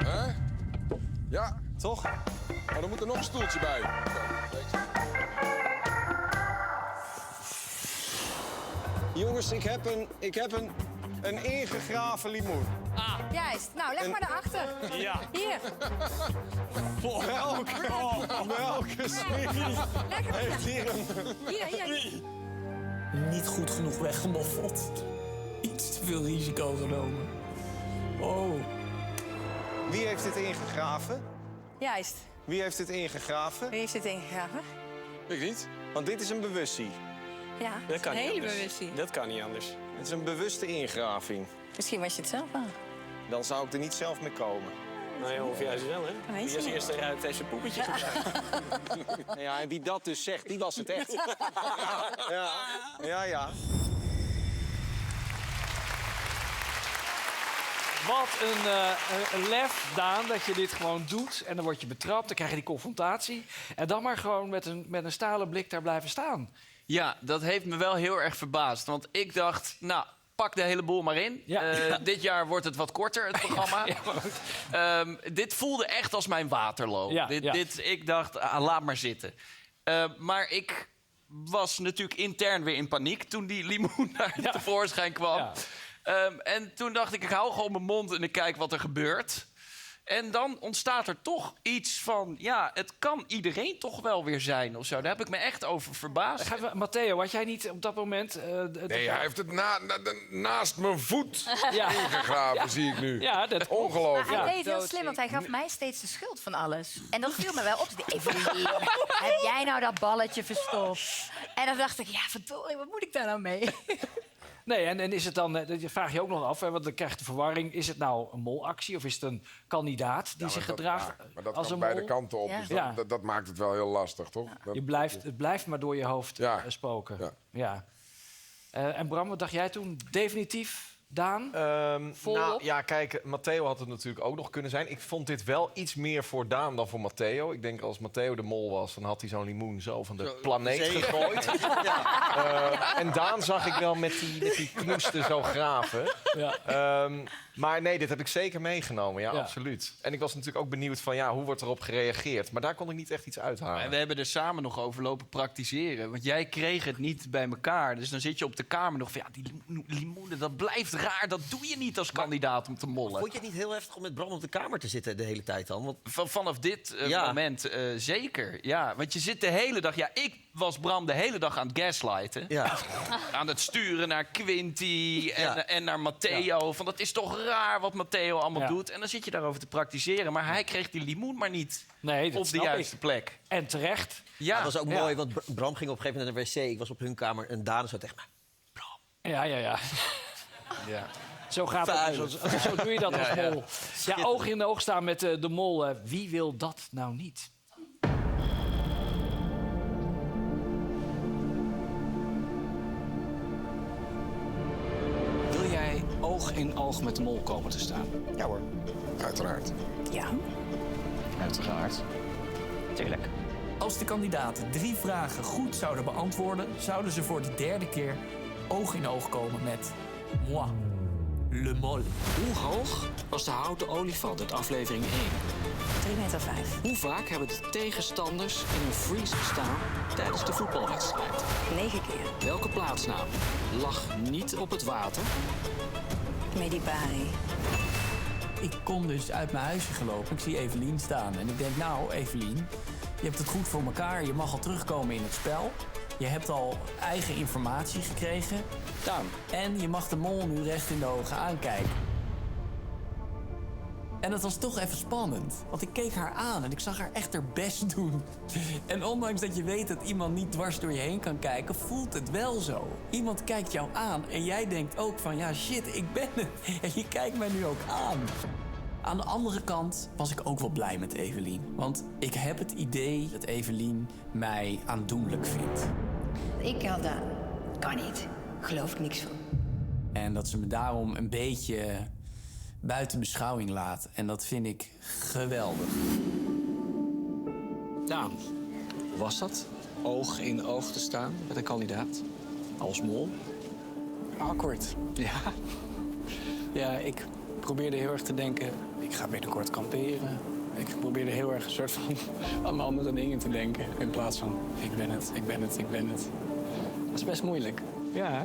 S11: Hè? Ja.
S6: Toch?
S11: Maar er moet er nog een stoeltje bij.
S6: Jongens, ik heb een ingegraven limoen.
S9: Juist. Nou, leg maar daarachter.
S6: Ja.
S9: Hier.
S6: Welke smeer heeft hier een...
S9: Hier.
S15: Niet goed genoeg weggemoffeld. Iets te veel risico genomen. Oh.
S6: Wie heeft dit ingegraven?
S9: Juist.
S6: Wie heeft dit ingegraven?
S9: Wie heeft dit ingegraven?
S6: Ik niet. Want dit is een bewustie.
S9: Ja,
S6: Dat kan
S9: een
S6: niet
S9: hele
S6: anders.
S9: bewustie.
S6: Dat kan niet anders. Het is een bewuste ingraving.
S9: Misschien was je het zelf aan.
S6: Dan zou ik er niet zelf mee komen.
S12: Nou ja, of juist wel, hè?
S9: Weet
S12: Wie als
S9: je niet.
S12: eerste eruit heeft zijn poepetje gebruikt.
S6: Ja, en wie dat dus zegt, die was het echt. Ja.
S1: Wat een lef, Daan, dat je dit gewoon doet. En dan word je betrapt, dan krijg je die confrontatie. En dan maar gewoon met een stalen blik daar blijven staan.
S5: Ja, dat heeft me wel heel erg verbaasd. Want ik dacht, nou, pak de hele boel maar in. Dit jaar wordt het wat korter, het programma. Dit voelde echt als mijn Waterloo. Ik dacht, laat maar zitten. Maar ik was natuurlijk intern weer in paniek toen die limoen daar tevoorschijn kwam. En toen dacht ik hou gewoon mijn mond en ik kijk wat er gebeurt. En dan ontstaat er toch iets van... ja, het kan iedereen toch wel weer zijn of zo. Daar heb ik me echt over verbaasd.
S1: Matteo, had jij niet op dat moment...
S11: Nee, hij heeft het naast mijn voet ingegraven, zie ik nu.
S1: Ja, dat
S11: ongelooflijk.
S9: Maar hij deed heel slim, want hij gaf mij steeds de schuld van alles. En dat viel me wel op. Evelien, heb jij nou dat balletje verstopt? En dan dacht ik, ja, verdorie, wat moet ik daar nou mee?
S1: Nee, en is het dan, dat vraag je ook nog af, hè, want dan krijg je de verwarring. Is het nou een molactie of is het een kandidaat die zich gedraagt
S11: maar dat
S1: als
S11: kan
S1: een
S11: beide
S1: mol?
S11: kanten op, dus dat maakt het wel heel lastig, toch?
S1: Het blijft maar door je hoofd spoken. Ja. En Bram, wat dacht jij toen? Definitief, Daan?
S4: Ja, kijk, Matteo had het natuurlijk ook nog kunnen zijn. Ik vond dit wel iets meer voor Daan dan voor Matteo. Ik denk als Matteo de mol was, dan had hij zo'n limoen zo van de planeet gegooid. En Daan zag ik wel met die knoesten zo graven. Maar nee, dit heb ik zeker meegenomen, ja, absoluut. En ik was natuurlijk ook benieuwd van, hoe wordt erop gereageerd? Maar daar kon ik niet echt iets uithalen.
S5: En we hebben er samen nog over lopen praktiseren. Want jij kreeg het niet bij elkaar. Dus dan zit je op de kamer nog van, die limoenen, dat blijft raar. Dat doe je niet als kandidaat om te mollen.
S2: Vond je het niet heel heftig om met Bram op de kamer te zitten de hele tijd dan? Want...
S5: Vanaf dit moment zeker. Ja, want je zit de hele dag... Ja, ik was Bram de hele dag aan het gaslighten.
S2: Ja.
S5: Aan het sturen naar Quinty en naar Matteo. Van, dat is toch raar wat Matteo allemaal doet. En dan zit je daarover te praktiseren. Maar hij kreeg die limoen maar niet op de juiste plek.
S1: En terecht.
S2: Ja, dat was ook mooi, want Bram ging op een gegeven moment naar de wc. Ik was op hun kamer en Daan zo tegen mij.
S1: Ja. Zo gaat het. Zo doe je dat als mol. Ja, oog in de oog staan met de mol. Wie wil dat nou niet?
S8: Wil jij oog in oog met de mol komen te staan?
S2: Ja hoor.
S8: Uiteraard.
S9: Ja.
S8: Uiteraard.
S15: Tuurlijk. Als de kandidaten 3 vragen goed zouden beantwoorden, zouden ze voor de 3e keer oog in oog komen met moi, le mol.
S8: Hoe hoog was de houten olifant uit aflevering 1?
S9: 3,5 meter.
S8: Hoe vaak hebben de tegenstanders in een freeze gestaan tijdens de voetbalwedstrijd?
S9: 9 keer.
S8: Welke plaatsnaam lag niet op het water?
S9: Medipari.
S15: Ik kom dus uit mijn huisje gelopen. Ik zie Evelien staan. En ik denk, nou, Evelien, je hebt het goed voor elkaar. Je mag al terugkomen in het spel. Je hebt al eigen informatie gekregen.
S8: Daan.
S15: En je mag de mol nu recht in de ogen aankijken. En dat was toch even spannend. Want ik keek haar aan en ik zag haar echt haar best doen. En ondanks dat je weet dat iemand niet dwars door je heen kan kijken, voelt het wel zo. Iemand kijkt jou aan en jij denkt ook van, ja shit, ik ben het. En je kijkt mij nu ook aan. Aan de andere kant was ik ook wel blij met Evelien. Want ik heb het idee dat Evelien mij aandoenlijk vindt.
S9: Ik had dat. Kan niet. Geloof ik niks van.
S15: En dat ze me daarom een beetje buiten beschouwing laat. En dat vind ik geweldig.
S8: Daan, was dat oog in oog te staan met een kandidaat? Als mol?
S18: Awkward.
S8: Ja.
S18: Ja, ik probeerde heel erg te denken, ik ga binnenkort kamperen. Ik probeerde heel erg een soort van aan andere dingen te denken. In plaats van, ik ben het. Dat is best moeilijk.
S8: Ja, hè?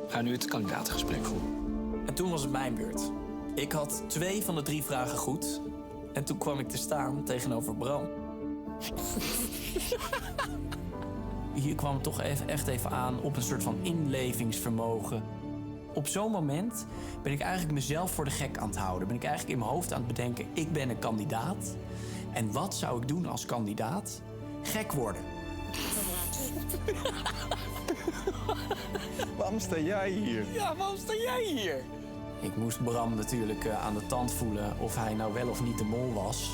S8: Ga nu het kandidatengesprek voeren.
S15: En toen was het mijn beurt. Ik had 2 van de 3 vragen goed. En toen kwam ik te staan tegenover Bram. Hier kwam het toch echt even aan op een soort van inlevingsvermogen. Op zo'n moment ben ik eigenlijk mezelf voor de gek aan het houden. Ben ik eigenlijk in mijn hoofd aan het bedenken, ik ben een kandidaat. En wat zou ik doen als kandidaat? Gek worden.
S6: Waarom sta jij hier?
S15: Ja, waarom sta jij hier? Ik moest Bram natuurlijk aan de tand voelen of hij nou wel of niet de mol was.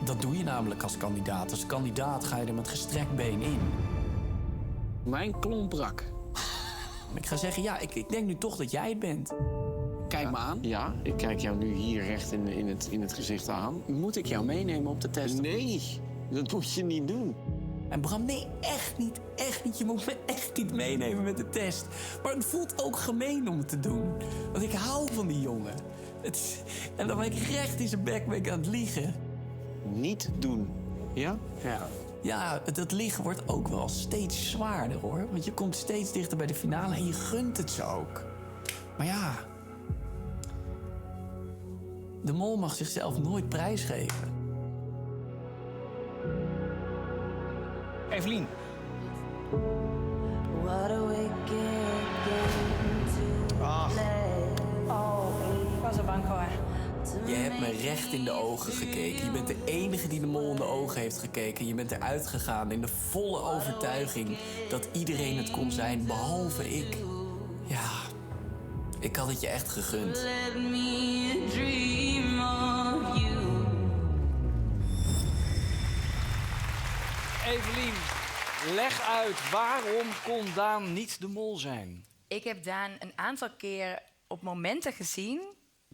S15: Dat doe je namelijk als kandidaat. Als kandidaat ga je er met gestrekt been in.
S18: Mijn klomp brak.
S15: Ik ga zeggen, ja, ik denk nu toch dat jij het bent.
S18: Kijk me aan. Ja, ik kijk jou nu hier recht in het gezicht aan. Moet ik jou meenemen op de test? Nee, dat moet je niet doen.
S15: En Bram, nee, echt niet. Je moet me echt niet meenemen met de test. Maar het voelt ook gemeen om het te doen. Want ik hou van die jongen. En dan ben ik recht in zijn bek aan het liegen.
S18: Niet doen, ja?
S15: Ja. Ja, dat liegen wordt ook wel steeds zwaarder, hoor. Want je komt steeds dichter bij de finale en je gunt het ze ook. Maar ja, de mol mag zichzelf nooit prijsgeven.
S8: Evelien.
S9: Ik was er bang voor.
S15: Je hebt me recht in de ogen gekeken. Je bent de enige die de mol in de ogen heeft gekeken. Je bent eruit gegaan in de volle overtuiging dat iedereen het kon zijn, behalve ik. Ja, ik had het je echt gegund.
S14: Let me dream of you.
S1: Evelien, leg uit, waarom kon Daan niet de mol zijn?
S9: Ik heb Daan een aantal keer op momenten gezien,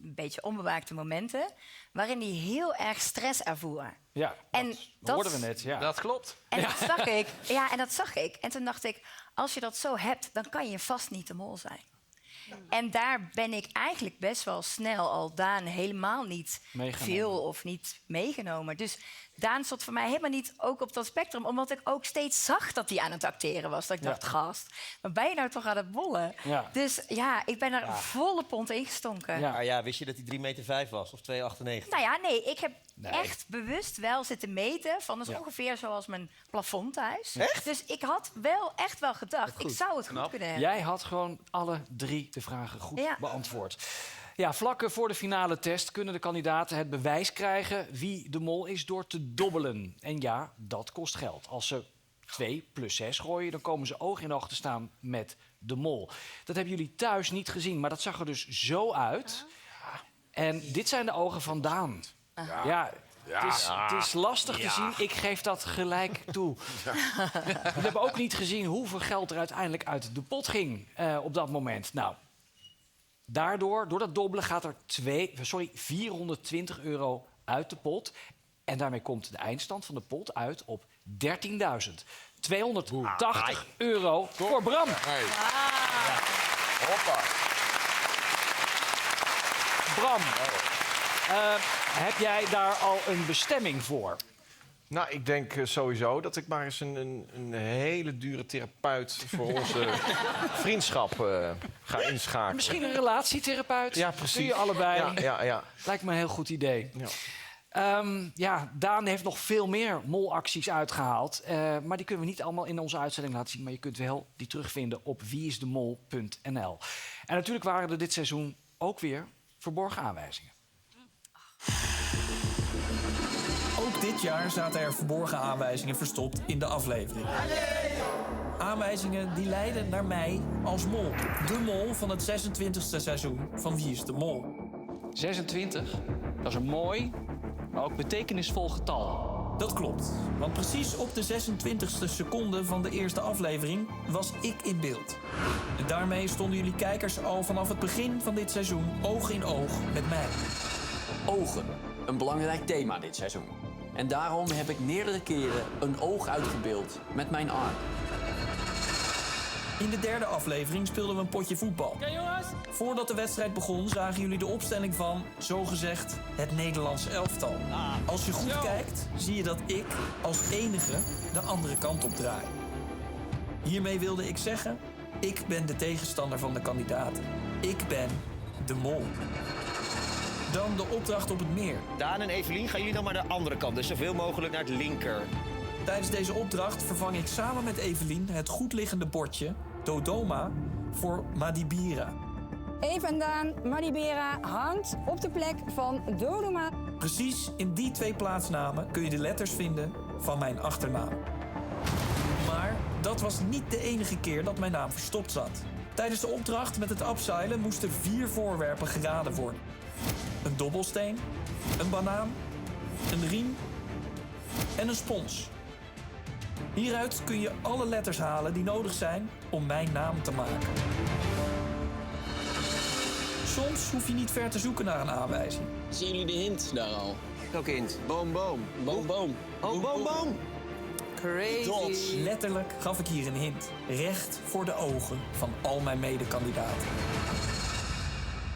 S9: een beetje onbewaakte momenten, waarin hij heel erg stress ervoer.
S1: Ja,
S9: en
S1: dat hoorden we net. Ja.
S5: Dat klopt.
S9: En dat zag ik. Ja, en dat zag ik. En toen dacht ik, als je dat zo hebt, dan kan je vast niet de mol zijn. En daar ben ik eigenlijk best wel snel al Daan helemaal niet veel of niet meegenomen. Dus Daan stond voor mij helemaal niet ook op dat spectrum. Omdat ik ook steeds zag dat hij aan het acteren was. Dat ik dacht, gast, maar ben je nou toch aan het bollen?
S2: Ja.
S9: Dus ja, ik ben er volle pond ingestonken.
S2: Maar ja, wist je dat hij 3,5 meter was of 2,98?
S9: Nou ja, nee, ik heb echt bewust wel zitten meten. Dat is ongeveer zoals mijn plafond thuis.
S1: Echt?
S9: Dus ik had echt wel gedacht, ik zou het goed kunnen hebben.
S1: Jij had gewoon alle 3 de vragen goed beantwoord. Ja, vlak voor de finale test kunnen de kandidaten het bewijs krijgen wie de mol is door te dobbelen. En ja, dat kost geld. Als ze 2 + 6 gooien, dan komen ze oog in oog te staan met de mol. Dat hebben jullie thuis niet gezien, maar dat zag er dus zo uit. En dit zijn de ogen van Daan. Ja. Het is lastig te zien. Ik geef dat gelijk toe. We hebben ook niet gezien hoeveel geld er uiteindelijk uit de pot ging op dat moment. Nou, door dat dobbelen gaat er 420 euro uit de pot. En daarmee komt de eindstand van de pot uit op 13.280 euro voor Bram.
S4: Hoppa.
S1: Bram, heb jij daar al een bestemming voor?
S4: Nou, ik denk sowieso dat ik maar eens een hele dure therapeut voor onze vriendschap ga inschakelen.
S1: Misschien een relatietherapeut?
S4: Ja, precies.
S1: Doe je allebei?
S4: Ja.
S1: Lijkt me een heel goed idee. Ja. Daan heeft nog veel meer molacties uitgehaald. Maar die kunnen we niet allemaal in onze uitzending laten zien. Maar je kunt wel die terugvinden op wieisdemol.nl. En natuurlijk waren er dit seizoen ook weer verborgen aanwijzingen.
S16: Ook dit jaar zaten er verborgen aanwijzingen verstopt in de aflevering. Aanwijzingen die leiden naar mij als mol. De mol van het 26e seizoen van Wie is de Mol?
S8: 26, dat is een mooi, maar ook betekenisvol getal.
S16: Dat klopt, want precies op de 26e seconde van de eerste aflevering was ik in beeld. En daarmee stonden jullie kijkers al vanaf het begin van dit seizoen oog in oog met mij.
S3: Ogen, een belangrijk thema dit seizoen. En daarom heb ik meerdere keren een oog uitgebeeld met mijn arm.
S16: In de derde aflevering speelden we een potje voetbal.
S12: Oké, jongens.
S16: Voordat de wedstrijd begon zagen jullie de opstelling van, zogezegd, het Nederlandse elftal. Als je goed kijkt, zie je dat ik als enige de andere kant op draai. Hiermee wilde ik zeggen, ik ben de tegenstander van de kandidaten. Ik ben de mol. Dan de opdracht op het meer.
S2: Daan en Evelien, gaan jullie dan maar de andere kant. Dus zoveel mogelijk naar het linker.
S16: Tijdens deze opdracht vervang ik samen met Evelien het goedliggende bordje Dodoma voor Madibira.
S13: Eve en Daan, Madibera hangt op de plek van Dodoma.
S16: Precies in die 2 plaatsnamen kun je de letters vinden van mijn achternaam. Maar dat was niet de enige keer dat mijn naam verstopt zat. Tijdens de opdracht met het abseilen moesten 4 voorwerpen geraden worden. Een dobbelsteen, een banaan, een riem en een spons. Hieruit kun je alle letters halen die nodig zijn om mijn naam te maken. Soms hoef je niet ver te zoeken naar een aanwijzing.
S3: Zien jullie de hint daar al?
S2: Welke hint?
S3: Boom, boom. Boom, boom.
S2: Oh, boom, boom.
S3: Crazy.
S16: Letterlijk gaf ik hier een hint. Recht voor de ogen van al mijn medekandidaten.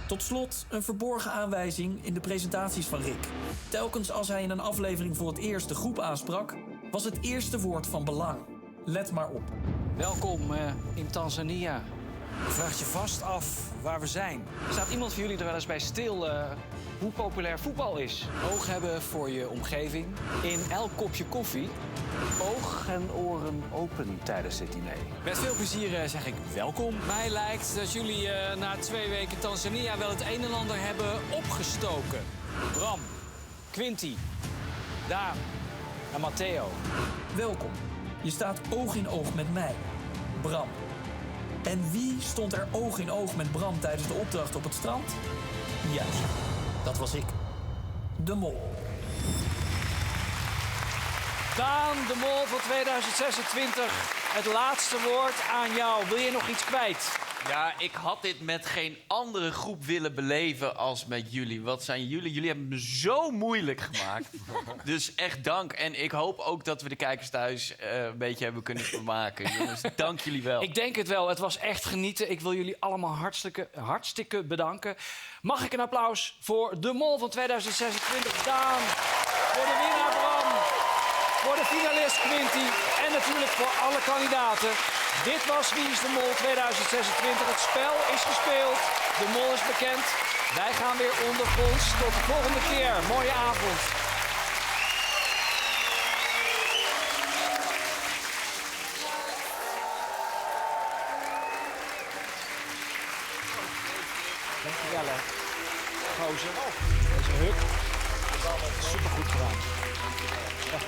S16: Tot slot een verborgen aanwijzing in de presentaties van Rick. Telkens als hij in een aflevering voor het eerst de groep aansprak, was het eerste woord van belang. Let maar op.
S8: Welkom in Tanzania. Vraag je vast af waar we zijn. Staat iemand van jullie er wel eens bij stil hoe populair voetbal is? Oog hebben voor je omgeving. In elk kopje koffie. Oog en oren open tijdens dit diner. Met veel plezier zeg ik welkom.
S22: Mij lijkt dat jullie na 2 weken Tanzania wel het een en ander hebben opgestoken.
S8: Bram, Quinty, Daan en Matteo.
S16: Welkom. Je staat oog in oog met mij, Bram. En wie stond er oog in oog met Bram tijdens de opdracht op het strand? Juist, dat was ik. De mol.
S1: Daan, de mol van 2026. Het laatste woord aan jou. Wil je nog iets kwijt?
S5: Ja, ik had dit met geen andere groep willen beleven als met jullie. Wat zijn jullie? Jullie hebben me zo moeilijk gemaakt. Dus echt dank. En ik hoop ook dat we de kijkers thuis een beetje hebben kunnen vermaken. Jongens, dank jullie wel.
S1: Ik denk het wel. Het was echt genieten. Ik wil jullie allemaal hartstikke bedanken. Mag ik een applaus voor de mol van 2026, Daan? Voor de winnaar, Bram. voor de finalist Quinty en natuurlijk voor alle kandidaten. Dit was Wie is de Mol 2026. Het spel is gespeeld, de mol is bekend. Wij gaan weer ondergronds. Tot de volgende keer. Mooie avond. Dankjewel, hè. Gozer. Deze huk. Supergoed gedaan. Ja.